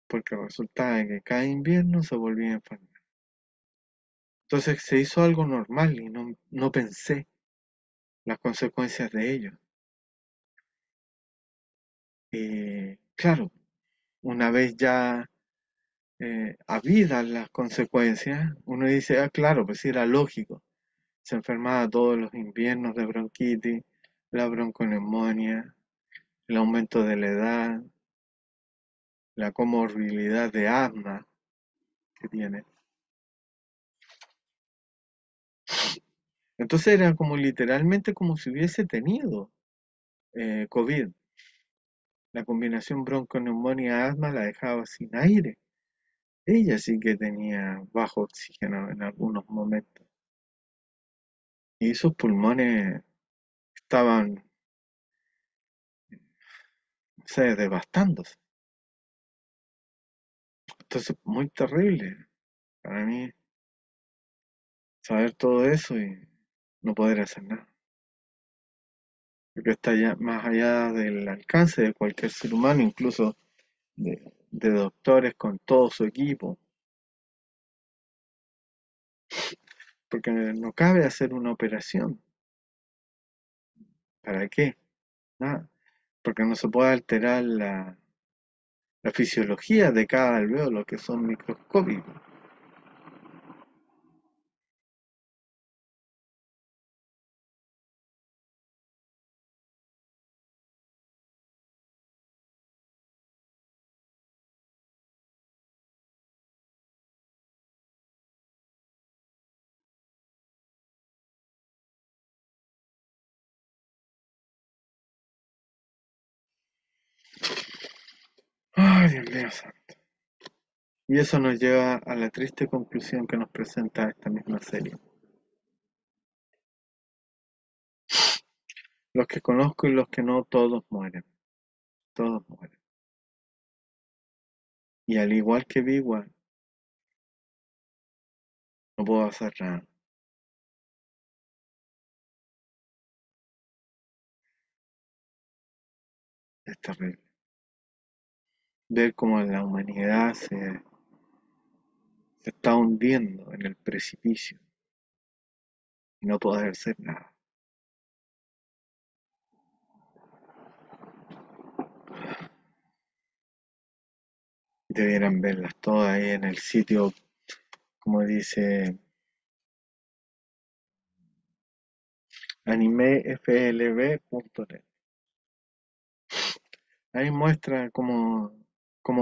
porque resultaba que cada invierno se volvía a enfermar. Entonces se hizo algo normal y no pensé las consecuencias de ello. Y claro, una vez ya habidas las consecuencias, uno dice, ah, claro, pues sí era lógico. Se enfermaba todos los inviernos de bronquitis, la bronconeumonía, el aumento de la edad, la comorbilidad de asma que tiene. Entonces era como literalmente como si hubiese tenido COVID. La combinación bronconeumonía-asma la dejaba sin aire. Ella sí que tenía bajo oxígeno en algunos momentos. Y sus pulmones estaban, no sé, devastándose. Entonces, muy terrible para mí saber todo eso y no poder hacer nada. Porque está ya más allá del alcance de cualquier ser humano, incluso de doctores con todo su equipo, porque no cabe hacer una operación. ¿Para qué? Nada, porque no se puede alterar la fisiología de cada alveolo, que son microscópicos. Ay, Dios mío santo. Y eso nos lleva a la triste conclusión que nos presenta esta misma serie. Los que conozco y los que no, todos mueren. Todos mueren. Y al igual que Big One, no puedo hacer nada. Es terrible. Ver cómo la humanidad se está hundiendo en el precipicio y no poder hacer nada. Debieran verlas todas ahí en el sitio, como dice animeflb.net. Ahí muestra cómo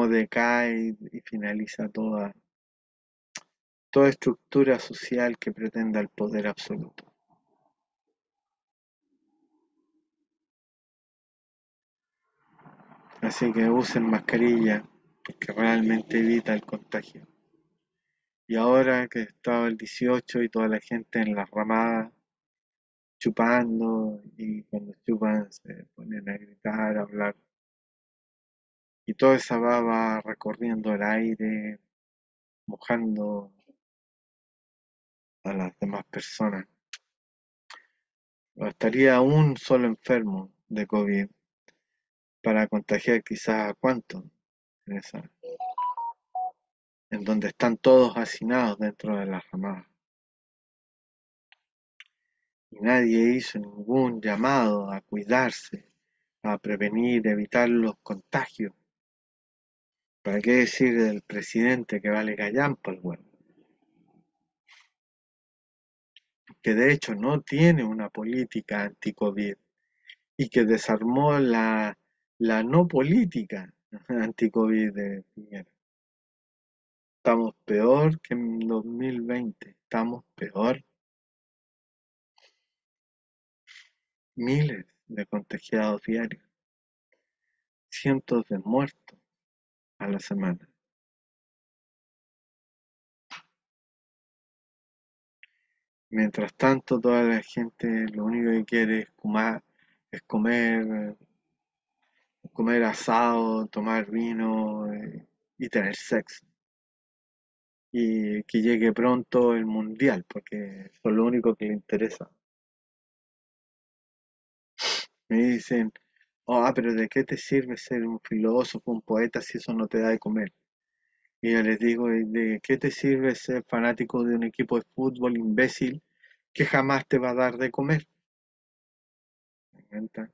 decae y finaliza toda estructura social que pretenda el poder absoluto. Así que usen mascarilla porque realmente evita el contagio. Y ahora que estaba el 18 y toda la gente en las ramadas chupando y cuando chupan se ponen a gritar, a hablar y toda esa baba recorriendo el aire, mojando a las demás personas. Bastaría un solo enfermo de COVID para contagiar quizás a cuántos en esa, en donde están todos hacinados dentro de las ramadas. Y nadie hizo ningún llamado a cuidarse, a prevenir, evitar los contagios. ¿Para qué decir del presidente que vale callampa el weón? Que de hecho no tiene una política anti-COVID y que desarmó la no política anti-COVID de Piñera. Estamos peor que en 2020, estamos peor. Miles de contagiados diarios, cientos de muertos a la semana. Mientras tanto, toda la gente lo único que quiere es comer asado, tomar vino y tener sexo. Y que llegue pronto el mundial, porque eso es lo único que le interesa. Me dicen, pero ¿de qué te sirve ser un filósofo, un poeta si eso no te da de comer? Y yo les digo, ¿y de qué te sirve ser fanático de un equipo de fútbol imbécil que jamás te va a dar de comer? ¿Me encanta?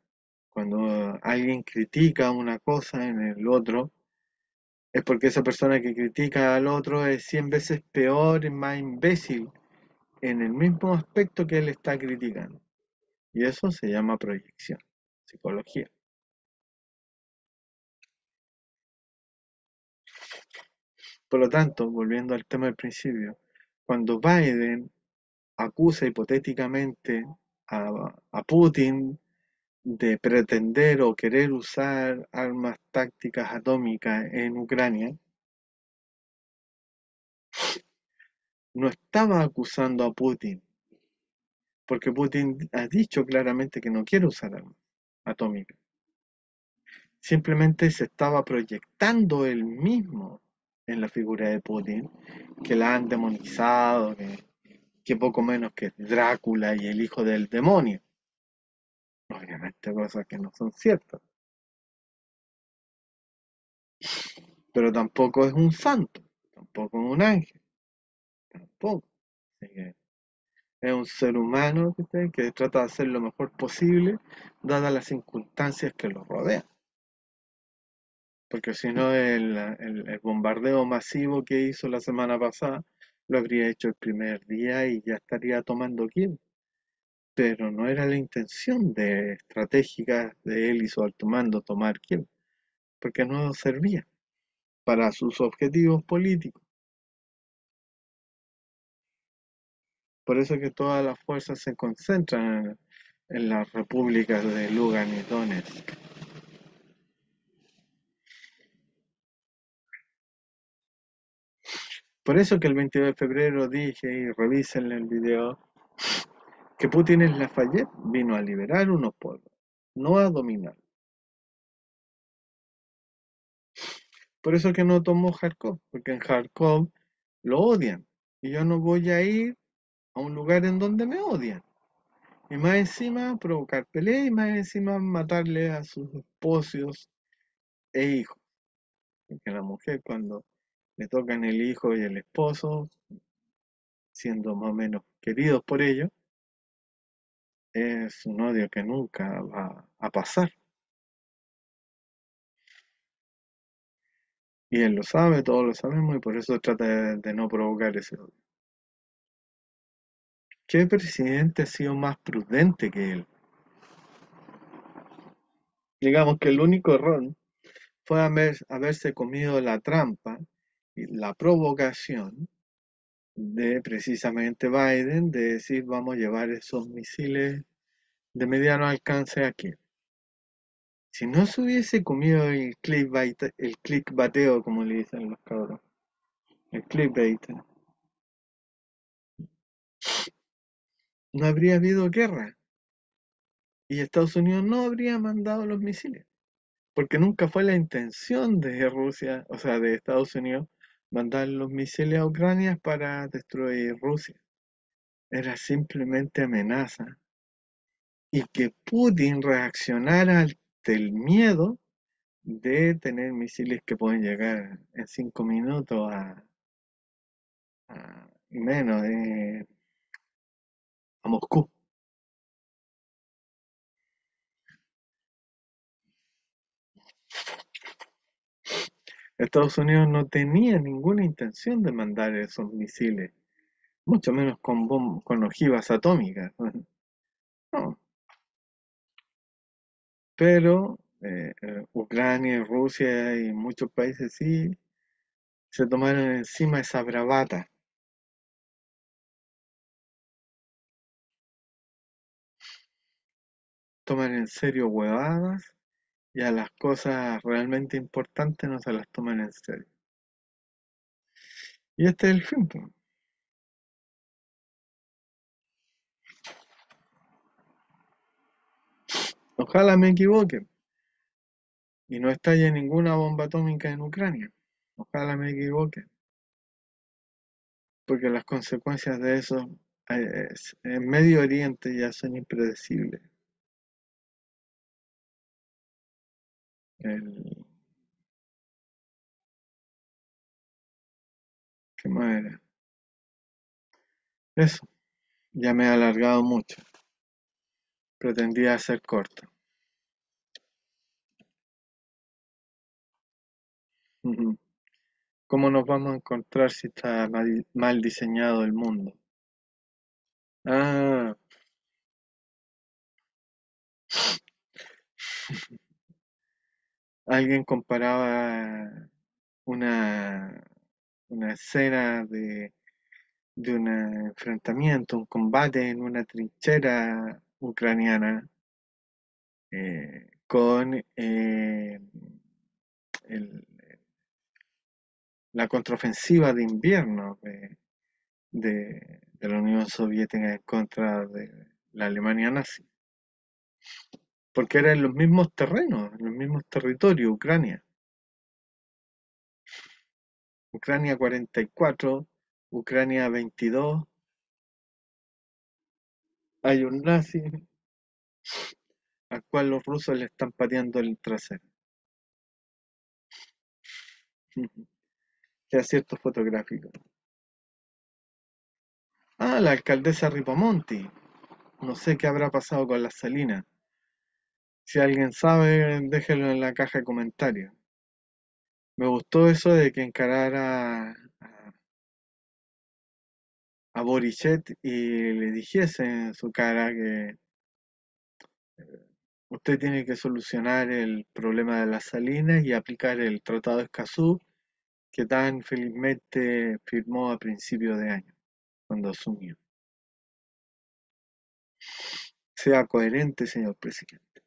Cuando alguien critica una cosa en el otro, es porque esa persona que critica al otro es 100 veces peor y más imbécil en el mismo aspecto que él está criticando. Y eso se llama proyección, psicología. Por lo tanto, volviendo al tema del principio, cuando Biden acusa hipotéticamente a Putin de pretender o querer usar armas tácticas atómicas en Ucrania, no estaba acusando a Putin, porque Putin ha dicho claramente que no quiere usar armas atómicas. Simplemente se estaba proyectando él mismo en la figura de Putin, que la han demonizado, que poco menos que Drácula y el hijo del demonio. Obviamente cosas que no son ciertas. pero tampoco es un santo, tampoco es un ángel, tampoco. Así que es un ser humano, ¿cachai? Que trata de hacer lo mejor posible, dadas las circunstancias que lo rodean. Porque si no, el bombardeo masivo que hizo la semana pasada lo habría hecho el primer día y ya estaría tomando Kiev. Pero no era la intención de estratégica de él y su alto mando tomar Kiev, porque no servía para sus objetivos políticos. Por eso que todas las fuerzas se concentran en las repúblicas de Lugan y Donetsk. Por eso que el 22 de febrero dije, y revisen el video, que Putin en Lafayette vino a liberar unos pueblos, no a dominar. Por eso que no tomó Kharkov, porque en Kharkov lo odian. Y yo no voy a ir a un lugar en donde me odian. Y más encima provocar pelea y más encima matarle a sus esposos e hijos. Porque la mujer cuando le tocan el hijo y el esposo, siendo más o menos queridos por ellos, es un odio que nunca va a pasar. Y él lo sabe, todos lo sabemos, y por eso trata de no provocar ese odio. ¿Qué presidente ha sido más prudente que él? Digamos que el único error fue haberse comido la trampa y la provocación de precisamente Biden de decir vamos a llevar esos misiles de mediano alcance aquí. Si no se hubiese comido el clickbateo, como le dicen los cabros, el clickbait, no habría habido guerra y Estados Unidos no habría mandado los misiles, porque nunca fue la intención de Rusia, o sea, de Estados Unidos, mandar los misiles a Ucrania para destruir Rusia. Era simplemente amenaza y que Putin reaccionara ante el miedo de tener misiles que pueden llegar en 5 minutos menos a Moscú. Estados Unidos no tenía ninguna intención de mandar esos misiles, mucho menos con ojivas atómicas. No, pero Ucrania, Rusia y muchos países sí se tomaron encima esa bravata. Toman en serio huevadas y a las cosas realmente importantes no se las toman en serio. Y este es el fin, pues. Ojalá me equivoque y no estalle ninguna bomba atómica en Ucrania. Ojalá me equivoque, porque las consecuencias de eso en Medio Oriente ya son impredecibles. El, ¿Qué más era? Eso, ya me he alargado mucho. Pretendía ser corto. Ujú. ¿Cómo nos vamos a encontrar si está mal diseñado el mundo? Ah, alguien comparaba una, una escena de un enfrentamiento, un combate en una trinchera ucraniana con el- la contraofensiva de invierno de la Unión Soviética en contra de la Alemania nazi, porque era en los mismos terrenos, en los mismos territorios, Ucrania. Ucrania 44, Ucrania 22, hay un nazi al cual los rusos le están pateando el trasero. qué acierto fotográfico. Ah, la alcaldesa Ripamonti. No sé qué habrá pasado con las Salinas. Si alguien sabe, déjenlo en la caja de comentarios. Me gustó eso de que encarara a Borichet y le dijese en su cara que usted tiene que solucionar el problema de las Salinas y aplicar el Tratado de Escazú que tan felizmente firmó a principios de año, cuando asumió. Sea coherente, señor presidente.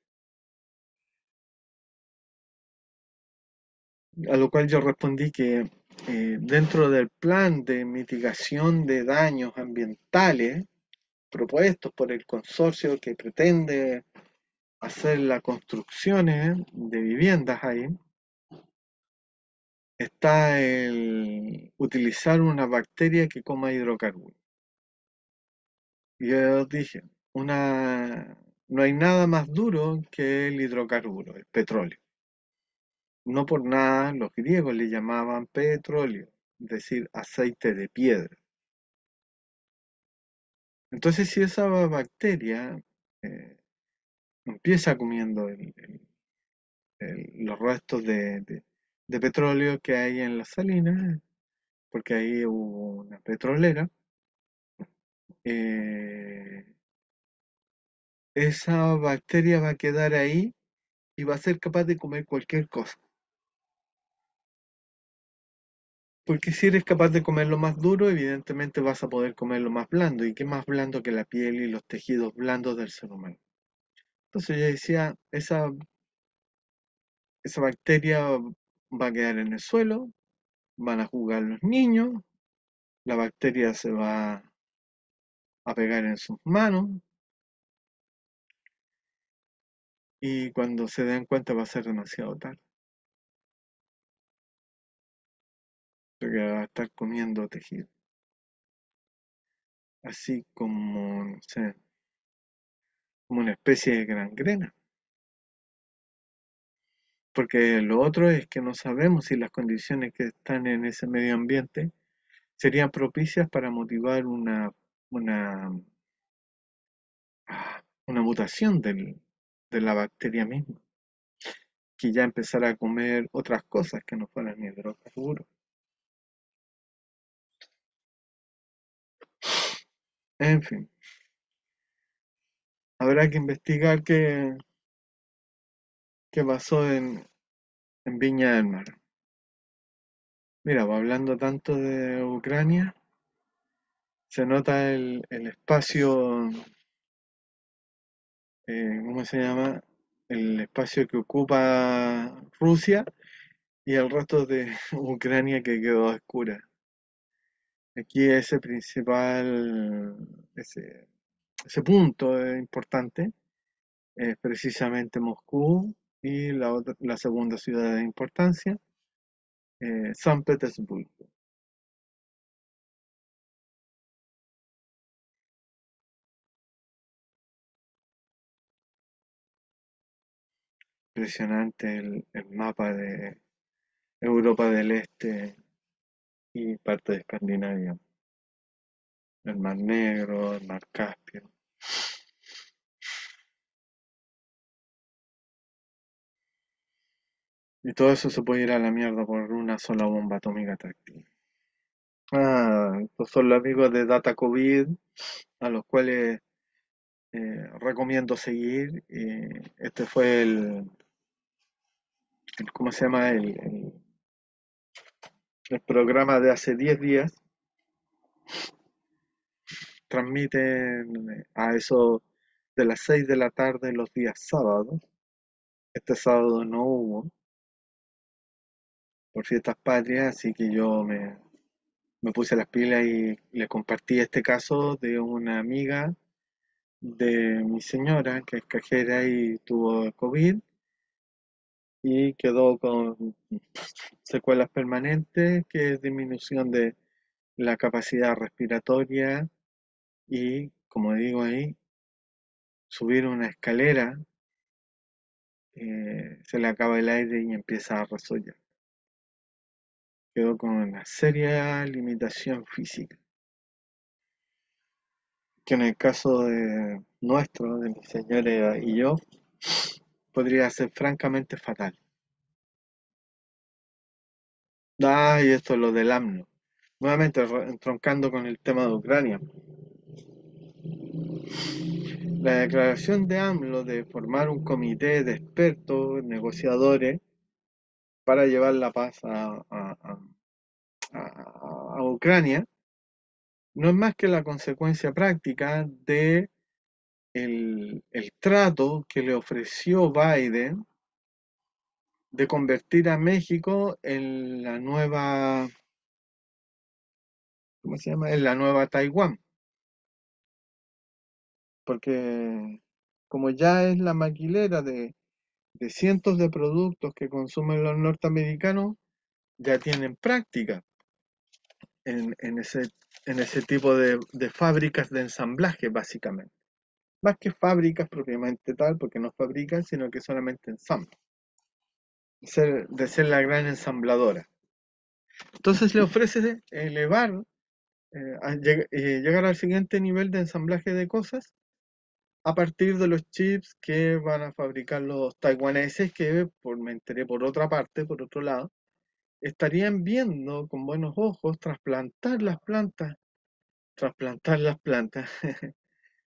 A lo cual yo respondí que dentro del plan de mitigación de daños ambientales propuestos por el consorcio que pretende hacer las construcciones de viviendas ahí, está el utilizar una bacteria que coma hidrocarburos. Y yo dije, no hay nada más duro que el hidrocarburo, el petróleo. No por nada los griegos le llamaban petróleo, es decir, aceite de piedra. Entonces, si esa bacteria eh, empieza comiendo los restos de petróleo que hay en las salinas, porque ahí hubo una petrolera, eh, esa bacteria va a quedar ahí y va a ser capaz de comer cualquier cosa. Porque si eres capaz de comer lo más duro, evidentemente vas a poder comer lo más blando. ¿Y qué más blando que la piel y los tejidos blandos del ser humano? Entonces yo decía, esa bacteria va a quedar en el suelo, van a jugar los niños, la bacteria se va a pegar en sus manos y cuando se den cuenta va a ser demasiado tarde, porque va a estar comiendo tejido. Así como, no sé, como una especie de gangrena. Porque lo otro es que no sabemos si las condiciones que están en ese medio ambiente serían propicias para motivar una, una mutación de la bacteria misma, que ya empezara a comer otras cosas que no fueran hidrocarburos. En fin, habrá que investigar qué pasó en Viña del Mar. Mira, pues, hablando tanto de Ucrania, se nota el espacio, ¿cómo se llama? El espacio que ocupa Rusia y el resto de Ucrania que quedó a oscura. Aquí ese, ese punto importante es precisamente Moscú y la segunda ciudad de importancia, San Petersburgo. Impresionante el mapa de Europa del Este y parte de Escandinavia, el Mar Negro, el Mar Caspio. Y todo eso se puede ir a la mierda por una sola bomba atómica táctil. Ah, estos son los amigos de Data COVID, a los cuales recomiendo seguir. Este fue ¿cómo se llama? El programa de hace 10 días. Transmiten a eso de las 6 de la tarde los días sábados. Este sábado no hubo por fiestas patrias, así que me puse las pilas y le compartí este caso de una amiga de mi señora que es cajera y tuvo COVID y quedó con secuelas permanentes, que es disminución de la capacidad respiratoria y, como digo ahí, subir una escalera, se le acaba el aire y empieza a resollar. quedó con una seria limitación física, que en el caso de nuestro, de mi señora y yo, podría ser francamente fatal. Ah, y esto es lo del AMLO. Nuevamente entroncando con el tema de Ucrania. La declaración de AMLO de formar un comité de expertos, negociadores, para llevar la paz a Ucrania, no es más que la consecuencia práctica de el trato que le ofreció Biden de convertir a México en la nueva, ¿cómo se llama? En la nueva Taiwán, porque como ya es la maquilera de cientos de productos que consumen los norteamericanos, ya tienen práctica en ese tipo de fábricas de ensamblaje, básicamente. Más que fábricas propiamente tal, porque no fabrican, sino que solamente ensamblan, de ser la gran ensambladora. Entonces le ofrece elevar, llegar al siguiente nivel de ensamblaje de cosas a partir de los chips que van a fabricar los taiwaneses, que me enteré por otra parte, por otro lado, estarían viendo con buenos ojos trasplantar las plantas,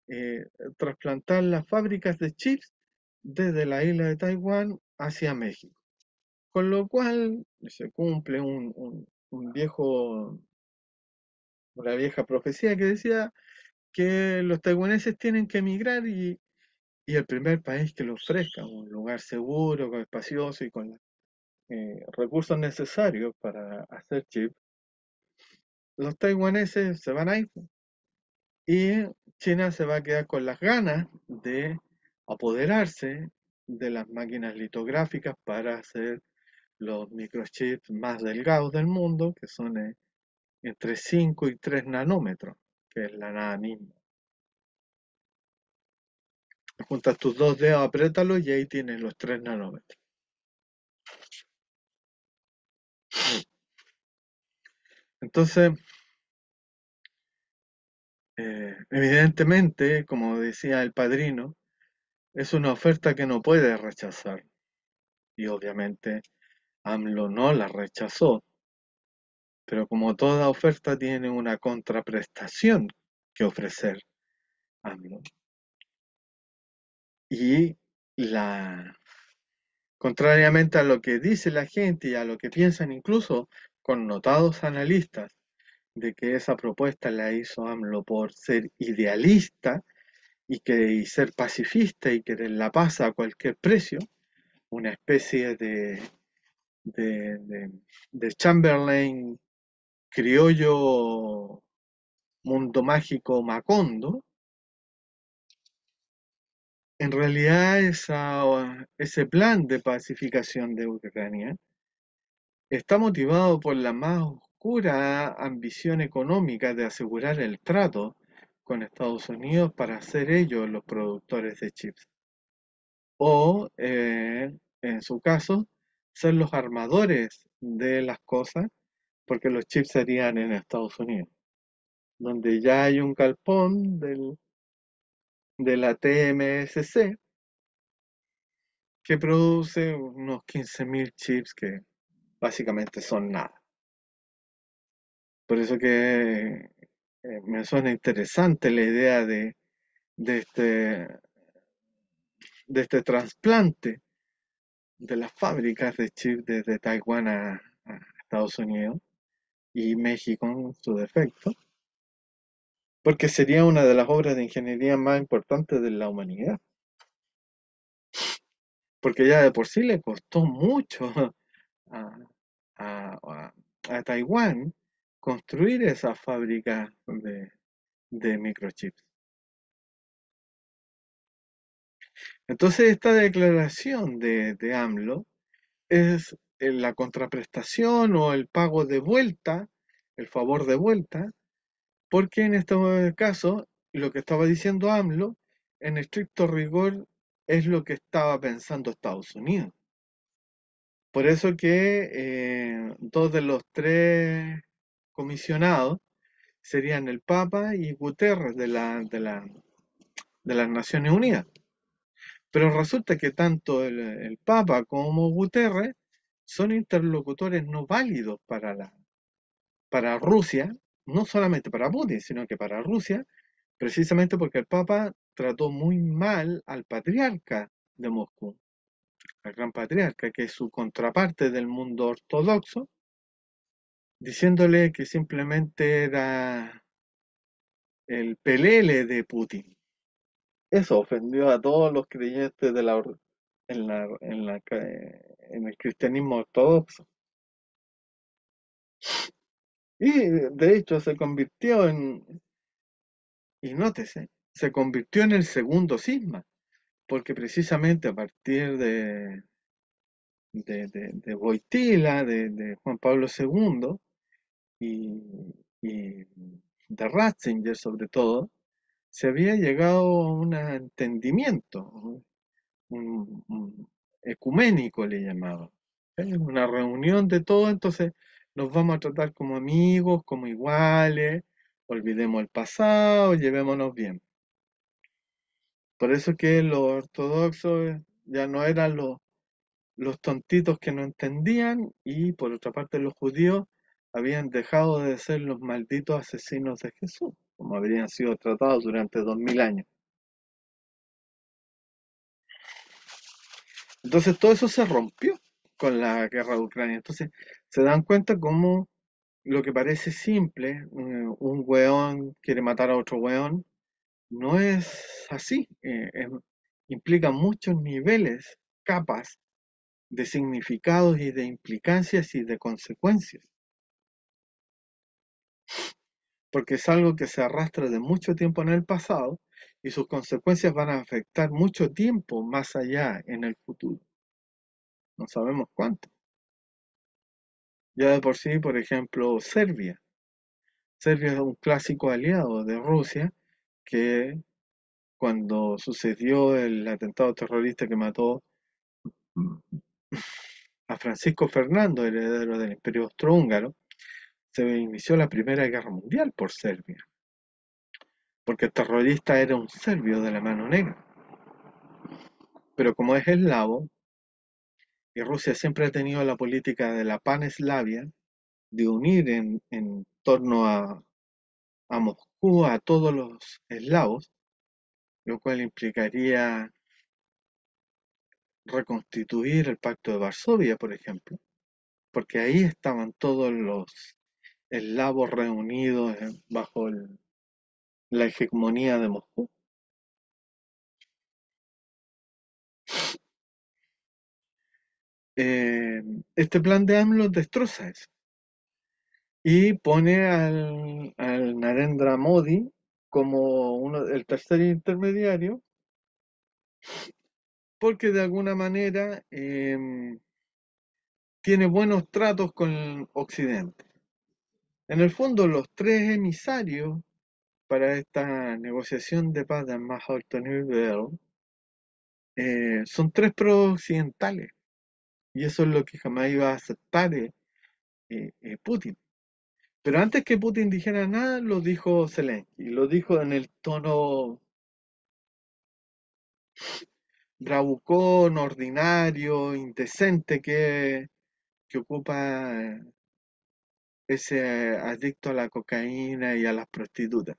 eh, trasplantar las fábricas de chips desde la isla de Taiwán hacia México. Con lo cual se cumple una vieja profecía que decía que los taiwaneses tienen que emigrar y el primer país que lo ofrezca un lugar seguro, espacioso y con recursos necesarios para hacer chips, los taiwaneses se van a ir y China se va a quedar con las ganas de apoderarse de las máquinas litográficas para hacer los microchips más delgados del mundo, que son entre 5 y 3 nanómetros, que es la nada misma. Juntas tus dos dedos, apriétalos y ahí tienes los 3 nanómetros. Entonces, evidentemente, como decía el padrino, es una oferta que no puede rechazar. Y obviamente AMLO no la rechazó, pero como toda oferta tiene una contraprestación que ofrecer AMLO. Y la, contrariamente a lo que dice la gente y a lo que piensan incluso connotados analistas, de que esa propuesta la hizo AMLO por ser idealista y ser pacifista y querer la paz a cualquier precio, una especie de, de, de Chamberlain criollo mundo mágico Macondo. En realidad ese plan de pacificación de Ucrania está motivado por la más oscura ambición económica de asegurar el trato con Estados Unidos para ser ellos los productores de chips. O, en su caso, ser los armadores de las cosas, porque los chips serían en Estados Unidos, donde ya hay un galpón de la TMSC que produce unos 15.000 chips que básicamente son nada. Por eso que me suena interesante la idea de este, de este trasplante de las fábricas de chips desde Taiwán a Estados Unidos y México en su defecto, porque sería una de las obras de ingeniería más importantes de la humanidad, porque ya de por sí le costó mucho a, a Taiwán construir esa fábrica de microchips. Entonces esta declaración de AMLO es la contraprestación o el pago de vuelta, el favor de vuelta, porque en este caso lo que estaba diciendo AMLO, en estricto rigor, es lo que estaba pensando Estados Unidos. Por eso que dos de los tres comisionados serían el Papa y Guterres de las Naciones Unidas. Pero resulta que tanto el Papa como Guterres son interlocutores no válidos para Rusia, no solamente para Putin, sino que para Rusia, precisamente porque el Papa trató muy mal al patriarca de Moscú, al gran patriarca, que es su contraparte del mundo ortodoxo, diciéndole que simplemente era el pelele de Putin. Eso ofendió a todos los creyentes de en el cristianismo ortodoxo. Y de hecho se convirtió y nótese, se convirtió en el segundo cisma, porque precisamente a partir de Wojtyla, de Juan Pablo II y de Ratzinger sobre todo, se había llegado a un entendimiento, un ecuménico le llamaba. Una reunión de todo, entonces nos vamos a tratar como amigos, como iguales, olvidemos el pasado, llevémonos bien. Por eso que los ortodoxos ya no eran los tontitos que no entendían y por otra parte los judíos habían dejado de ser los malditos asesinos de Jesús, como habrían sido tratados durante 2000 años. Entonces todo eso se rompió con la guerra de Ucrania. Entonces se dan cuenta cómo lo que parece simple, un weón quiere matar a otro weón, no es así. Implica muchos niveles, capas de significados y de implicancias y de consecuencias, porque es algo que se arrastra de mucho tiempo en el pasado y sus consecuencias van a afectar mucho tiempo más allá en el futuro. No sabemos cuánto. Ya de por sí, por ejemplo, Serbia. Serbia es un clásico aliado de Rusia que cuando sucedió el atentado terrorista que mató a Francisco Fernando, heredero del Imperio Austrohúngaro, se inició la Primera Guerra Mundial por Serbia, porque el terrorista era un serbio de la mano negra. Pero como es eslavo, y Rusia siempre ha tenido la política de la paneslavia, de unir en torno a Moscú a todos los eslavos, lo cual implicaría reconstituir el Pacto de Varsovia, por ejemplo, porque ahí estaban todos los eslavos reunidos bajo la hegemonía de Moscú. Eh, este plan de AMLO destroza eso y pone al Narendra Modi como el tercer intermediario, porque de alguna manera tiene buenos tratos con Occidente. En el fondo, los tres emisarios para esta negociación de paz de más alto nivel son tres pro-occidentales. Y eso es lo que jamás iba a aceptar Putin. Pero antes que Putin dijera nada, lo dijo Zelensky. Y lo dijo en el tono bravucón, ordinario, indecente que ocupa ese adicto a la cocaína y a las prostitutas.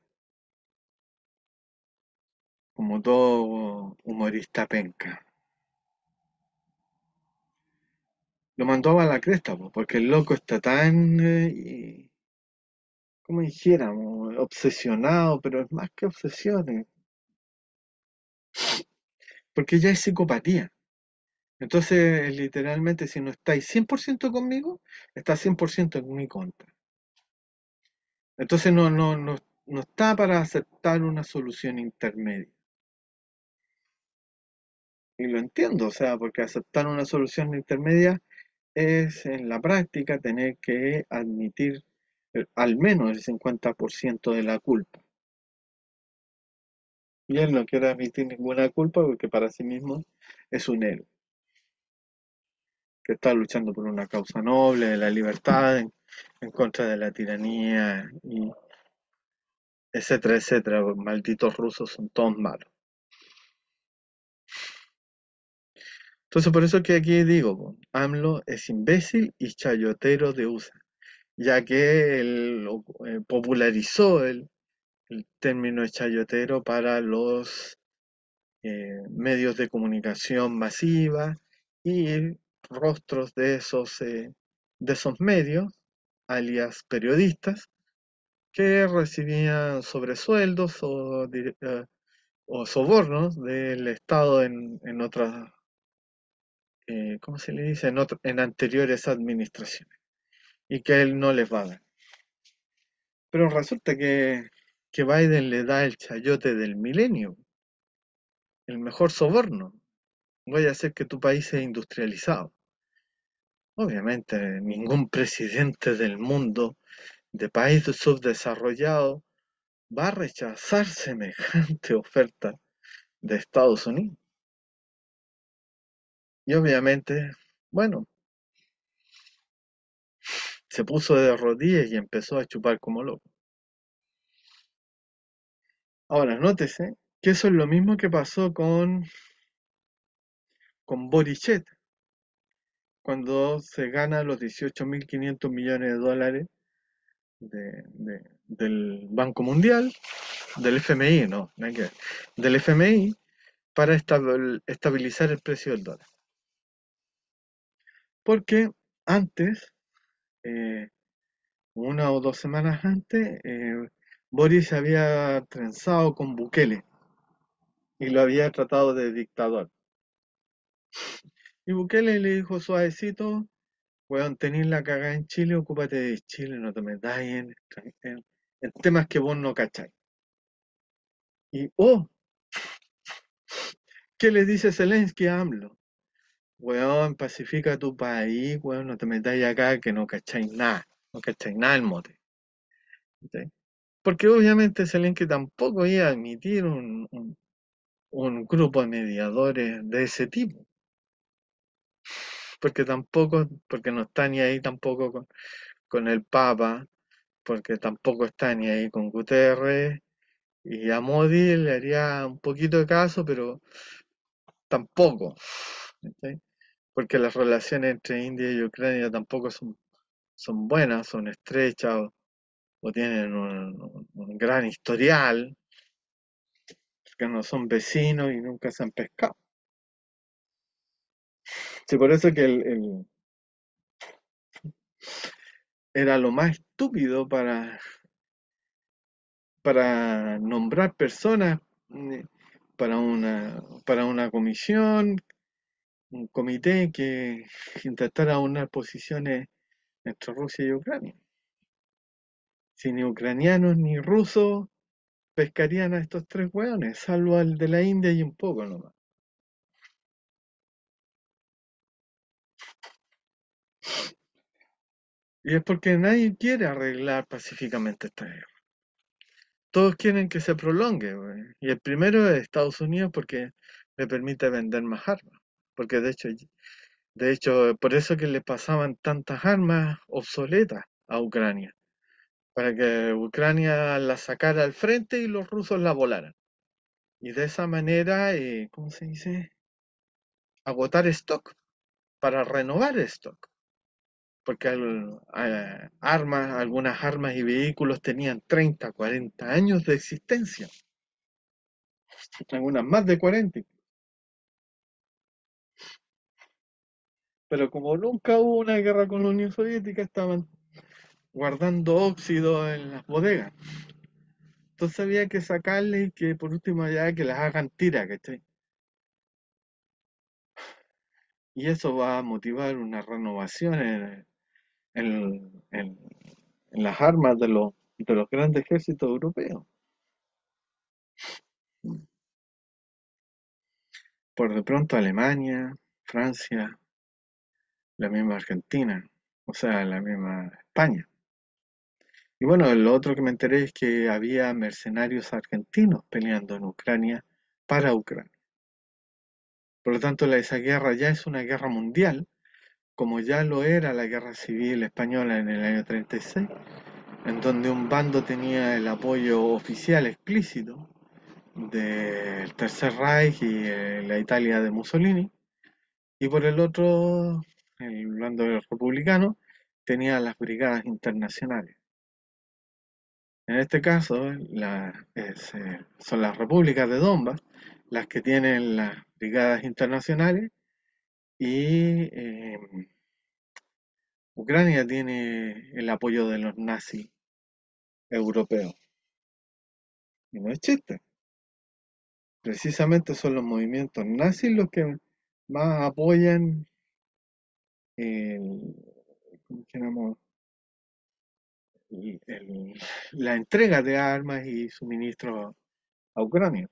Como todo humorista penca. Lo mandó a la cresta, po, porque el loco está tan, como dijéramos, obsesionado, pero es más que obsesiones, porque ya es psicopatía. Entonces, literalmente, si no estáis 100% conmigo, estás 100% en mi contra. Entonces, no está para aceptar una solución intermedia. Y lo entiendo, o sea, porque aceptar una solución intermedia es en la práctica tener que admitir al menos el 50% de la culpa. Y él no quiere admitir ninguna culpa porque para sí mismo es un héroe. que está luchando por una causa noble de la libertad, en contra de la tiranía, y etcétera, etcétera. Malditos rusos son todos malos. Entonces, por eso que aquí digo, po, AMLO es imbécil y chayotero de USA, ya que él popularizó el término chayotero para los medios de comunicación masiva y rostros de esos medios, alias periodistas, que recibían sobresueldos o sobornos del Estado en otras, ¿cómo se le dice? En anteriores administraciones, y que él no les va a dar. Pero resulta que Biden le da el chayote del milenio, el mejor soborno. Voy a hacer que tu país sea industrializado. Obviamente, ningún presidente del mundo de país subdesarrollado va a rechazar semejante oferta de Estados Unidos. Y obviamente, bueno, se puso de rodillas y empezó a chupar como loco. Ahora, nótese que eso es lo mismo que pasó con Boric cuando se gana los 18.500 millones de dólares del Banco Mundial, del FMI, no, nada que ver, del FMI para estabilizar el precio del dólar. Porque antes, eh, 1 o 2 semanas antes, Boris se había trenzado con Bukele y lo había tratado de dictador. Y Bukele le dijo suavecito, weón, tenés la cagada en Chile, ocúpate de Chile, no te metas en temas que vos no cacháis. Y, ¿qué le dice Zelensky a AMLO? Weón, pacifica tu país, weón, no te metáis acá que no cacháis nada, no cacháis nada el mote. ¿Sí? Porque obviamente Zelensky tampoco iba a admitir un grupo de mediadores de ese tipo, porque no está ni ahí tampoco con el Papa, porque tampoco está ni ahí con Guterres, y a Modi le haría un poquito de caso, pero tampoco, ¿sí? Porque las relaciones entre India y Ucrania tampoco son buenas, son estrechas o tienen un gran historial, que no son vecinos y nunca se han pescado. Sí, por eso que era lo más estúpido para nombrar personas eh, para una comisión, un comité que intentara unar posiciones entre Rusia y Ucrania. Si ni ucranianos ni rusos pescarían a estos tres hueones, salvo al de la India y un poco nomás. Y es porque nadie quiere arreglar pacíficamente esta guerra. Todos quieren que se prolongue, güey. Y el primero es Estados Unidos porque le permite vender más armas. Porque de hecho, por eso que le pasaban tantas armas obsoletas a Ucrania. Para que Ucrania la sacara al frente y los rusos la volaran. Y de esa manera, ¿cómo se dice? Agotar stock, para renovar stock. Porque algunas armas y vehículos tenían 30, 40 años de existencia. Algunas más de 40. Pero como nunca hubo una guerra con la Unión Soviética, estaban guardando óxido en las bodegas. Entonces había que sacarle y que por último ya que las hagan tira, ¿cachai? Y eso va a motivar una renovación en las armas de los grandes ejércitos europeos. Por de pronto Alemania, Francia, la misma Argentina, o sea, la misma España. Y bueno, lo otro que me enteré es que había mercenarios argentinos peleando en Ucrania para Ucrania. Por lo tanto, esa guerra ya es una guerra mundial como ya lo era la Guerra Civil Española en el año 36, en donde un bando tenía el apoyo oficial explícito del Tercer Reich y la Italia de Mussolini, y por el otro, el bando de los republicanos, tenía las brigadas internacionales. En este caso, son las repúblicas de Donbass las que tienen las brigadas internacionales y Ucrania tiene el apoyo de los nazis europeos. Y no es chiste. Precisamente son los movimientos nazis los que más apoyan el, ¿cómo se llama? La entrega de armas y suministros a Ucrania.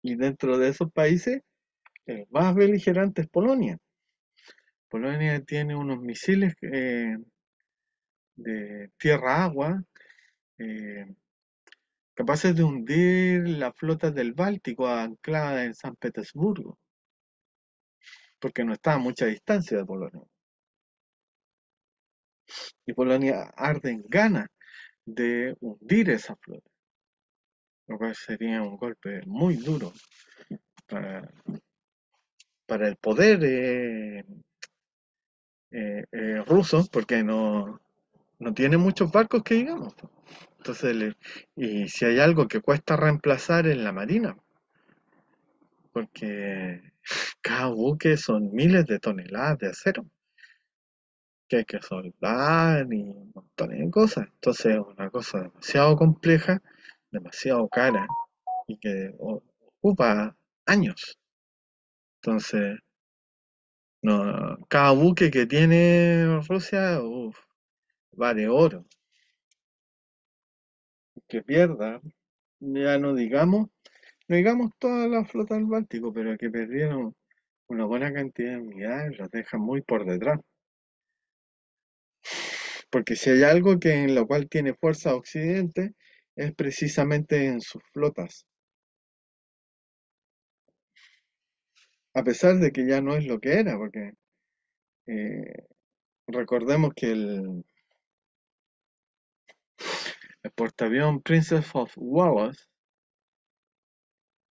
Y dentro de esos países, el más beligerante es Polonia. Polonia tiene unos misiles de tierra-agua eh, capaces de hundir la flota del Báltico anclada en San Petersburgo, porque no está a mucha distancia de Polonia. Y Polonia arde en ganas de hundir esa flota, lo cual sería un golpe muy duro para, para el poder ruso, porque no tiene muchos barcos que digamos. Entonces, y si hay algo que cuesta reemplazar en la marina, porque cada buque son miles de toneladas de acero que hay que soldar y un montón de cosas. Entonces es una cosa demasiado compleja, demasiado cara y que ocupa años. Entonces, no, cada buque que tiene Rusia, vale oro. Que pierda, ya no digamos toda la flota del Báltico, pero que perdieron una buena cantidad de unidades, los deja muy por detrás. Porque si hay algo que en lo cual tiene fuerza Occidente, es precisamente en sus flotas. A pesar de que ya no es lo que era, porque eh, recordemos que el portaavión Princess of Wales,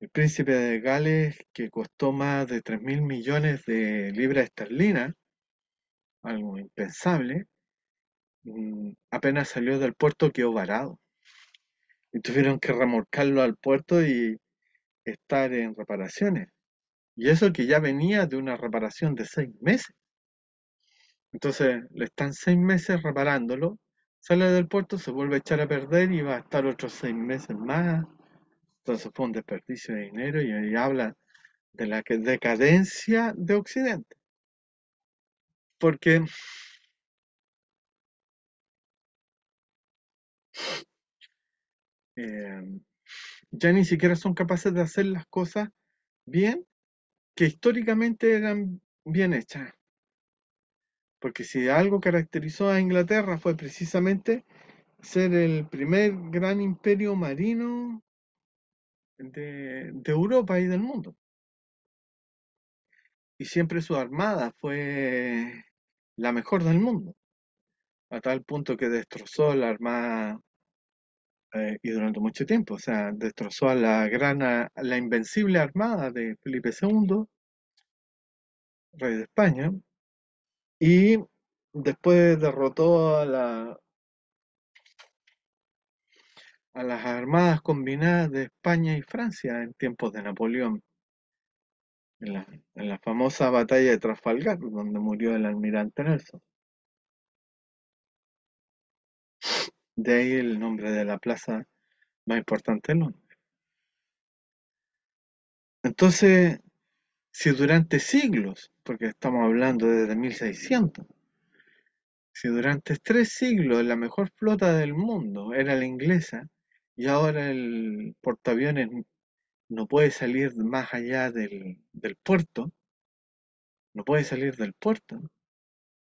el príncipe de Gales, que costó más de 3.000 millones de libras esterlinas, algo impensable, apenas salió del puerto quedó varado. Y tuvieron que remolcarlo al puerto y estar en reparaciones. Y eso que ya venía de una reparación de 6 meses. Entonces le están 6 meses reparándolo, sale del puerto, se vuelve a echar a perder y va a estar otros 6 meses más. Entonces fue un desperdicio de dinero y ahí habla de la decadencia de Occidente. Porque eh, ya ni siquiera son capaces de hacer las cosas bien, que históricamente eran bien hechas. Porque si algo caracterizó a Inglaterra fue precisamente ser el primer gran imperio marino de Europa y del mundo. Y siempre su armada fue la mejor del mundo, a tal punto que destrozó la armada y durante mucho tiempo, o sea, destrozó a la invencible armada de Felipe II, rey de España, y después derrotó a las armadas combinadas de España y Francia en tiempos de Napoleón, en la famosa batalla de Trafalgar, donde murió el almirante Nelson. De ahí el nombre de la plaza más importante de Londres. Entonces, si durante siglos, porque estamos hablando desde 1600, si durante 3 siglos la mejor flota del mundo era la inglesa y ahora el portaaviones no puede salir más allá del puerto, no puede salir del puerto,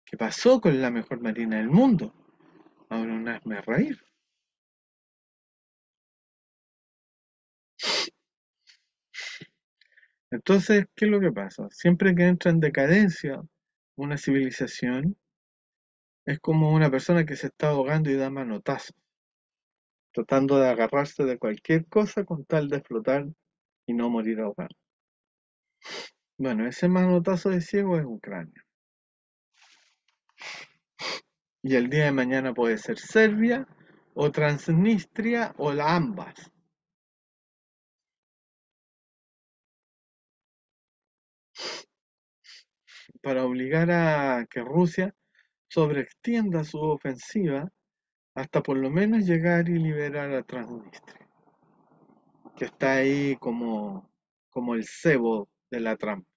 ¿qué pasó con la mejor marina del mundo? Ahora un hazme reír. Entonces, ¿qué es lo que pasa? Siempre que entra en decadencia Una civilización es como una persona que se está ahogando y da manotazos, tratando de agarrarse de cualquier cosa con tal de flotar y no morir ahogado. Bueno, ese manotazo de ciego es Ucrania. Y el día de mañana puede ser Serbia o Transnistria o ambas. Para obligar a que Rusia sobreextienda su ofensiva hasta por lo menos llegar y liberar a Transnistria, que está ahí como el cebo de la trampa.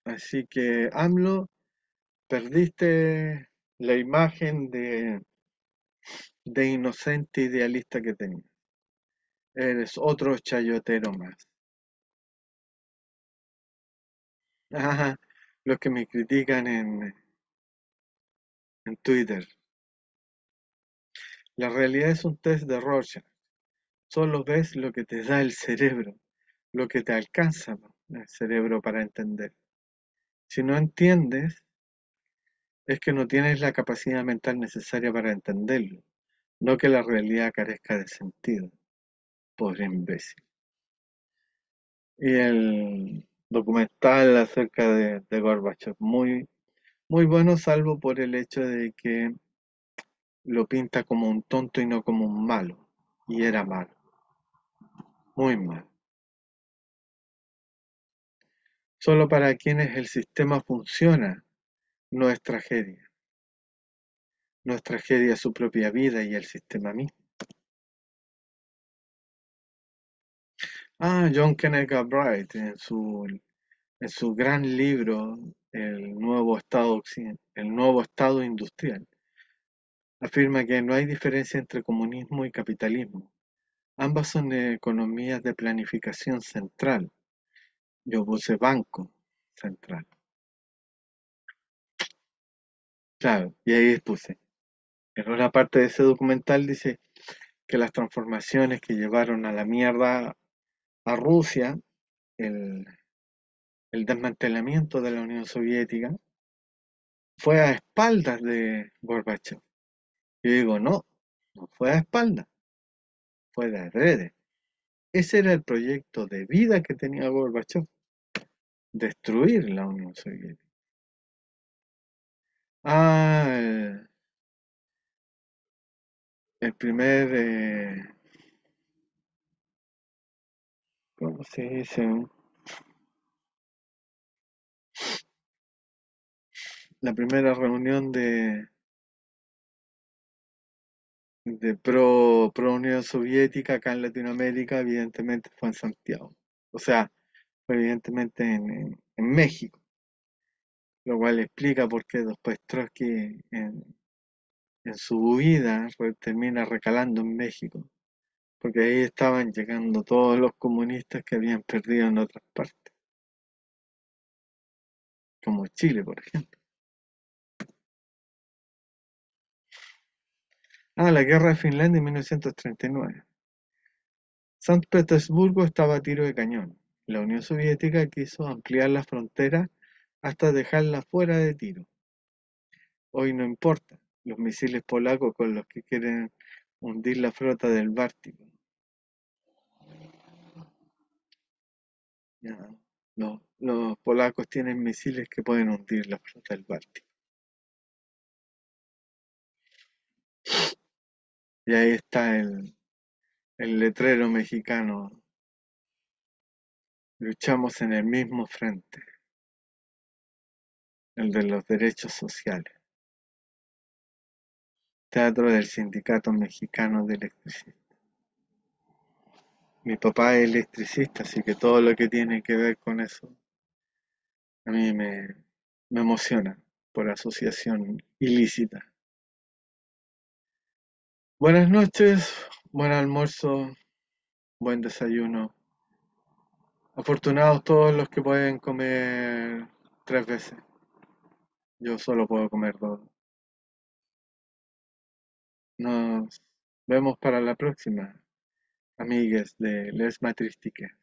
Así que, AMLO, perdiste la imagen de inocente idealista que tenías. Eres otro chayotero más. Ajá, los que me critican en Twitter. La realidad es un test de Rorschach. Solo ves lo que te da el cerebro, lo que te alcanza, ¿no?, el cerebro para entender. Si no entiendes, es que no tienes la capacidad mental necesaria para entenderlo, no que la realidad carezca de sentido. Pobre imbécil. Y el documental acerca de Gorbachev, muy bueno, salvo por el hecho de que lo pinta como un tonto y no como un malo. Y era malo, muy malo. Solo para quienes el sistema funciona, no es tragedia. No es tragedia su propia vida y el sistema mismo. Ah, John Kenneth Galbraith, en su gran libro, El nuevo Estado Industrial, afirma que no hay diferencia entre comunismo y capitalismo. Ambas son economías de planificación central. Yo puse banco central. Claro, y ahí puse. En una parte de ese documental dice que las transformaciones que llevaron a la mierda a Rusia, el, el desmantelamiento de la Unión Soviética, fue a espaldas de Gorbachev. Yo digo, no, no fue a espaldas, fue de adrede. Ese era el proyecto de vida que tenía Gorbachev, destruir la Unión Soviética. Ah, el primer, ¿cómo se dice? La primera reunión de pro Unión Soviética acá en Latinoamérica, evidentemente fue en Santiago. O sea, fue evidentemente en México, lo cual explica por qué después Trotsky en su huida termina recalando en México, porque ahí estaban llegando todos los comunistas que habían perdido en otras partes, como Chile, por ejemplo. Ah, la guerra de Finlandia en 1939. San Petersburgo estaba a tiro de cañón. La Unión Soviética quiso ampliar la frontera hasta dejarla fuera de tiro. Hoy no importa, los misiles polacos con los que quieren hundir la flota del Báltico. Ya, los polacos tienen misiles que pueden hundir la flota del Báltico. Y ahí está el letrero mexicano. Luchamos en el mismo frente, el de los derechos sociales. Teatro del Sindicato Mexicano de Electricidad. Mi papá es electricista, así que todo lo que tiene que ver con eso a mí me emociona por asociación ilícita. Buenas noches, buen almuerzo, buen desayuno. Afortunados todos los que pueden comer 3 veces. Yo solo puedo comer 2. Nos vemos para la próxima. amigues de Les Matristique.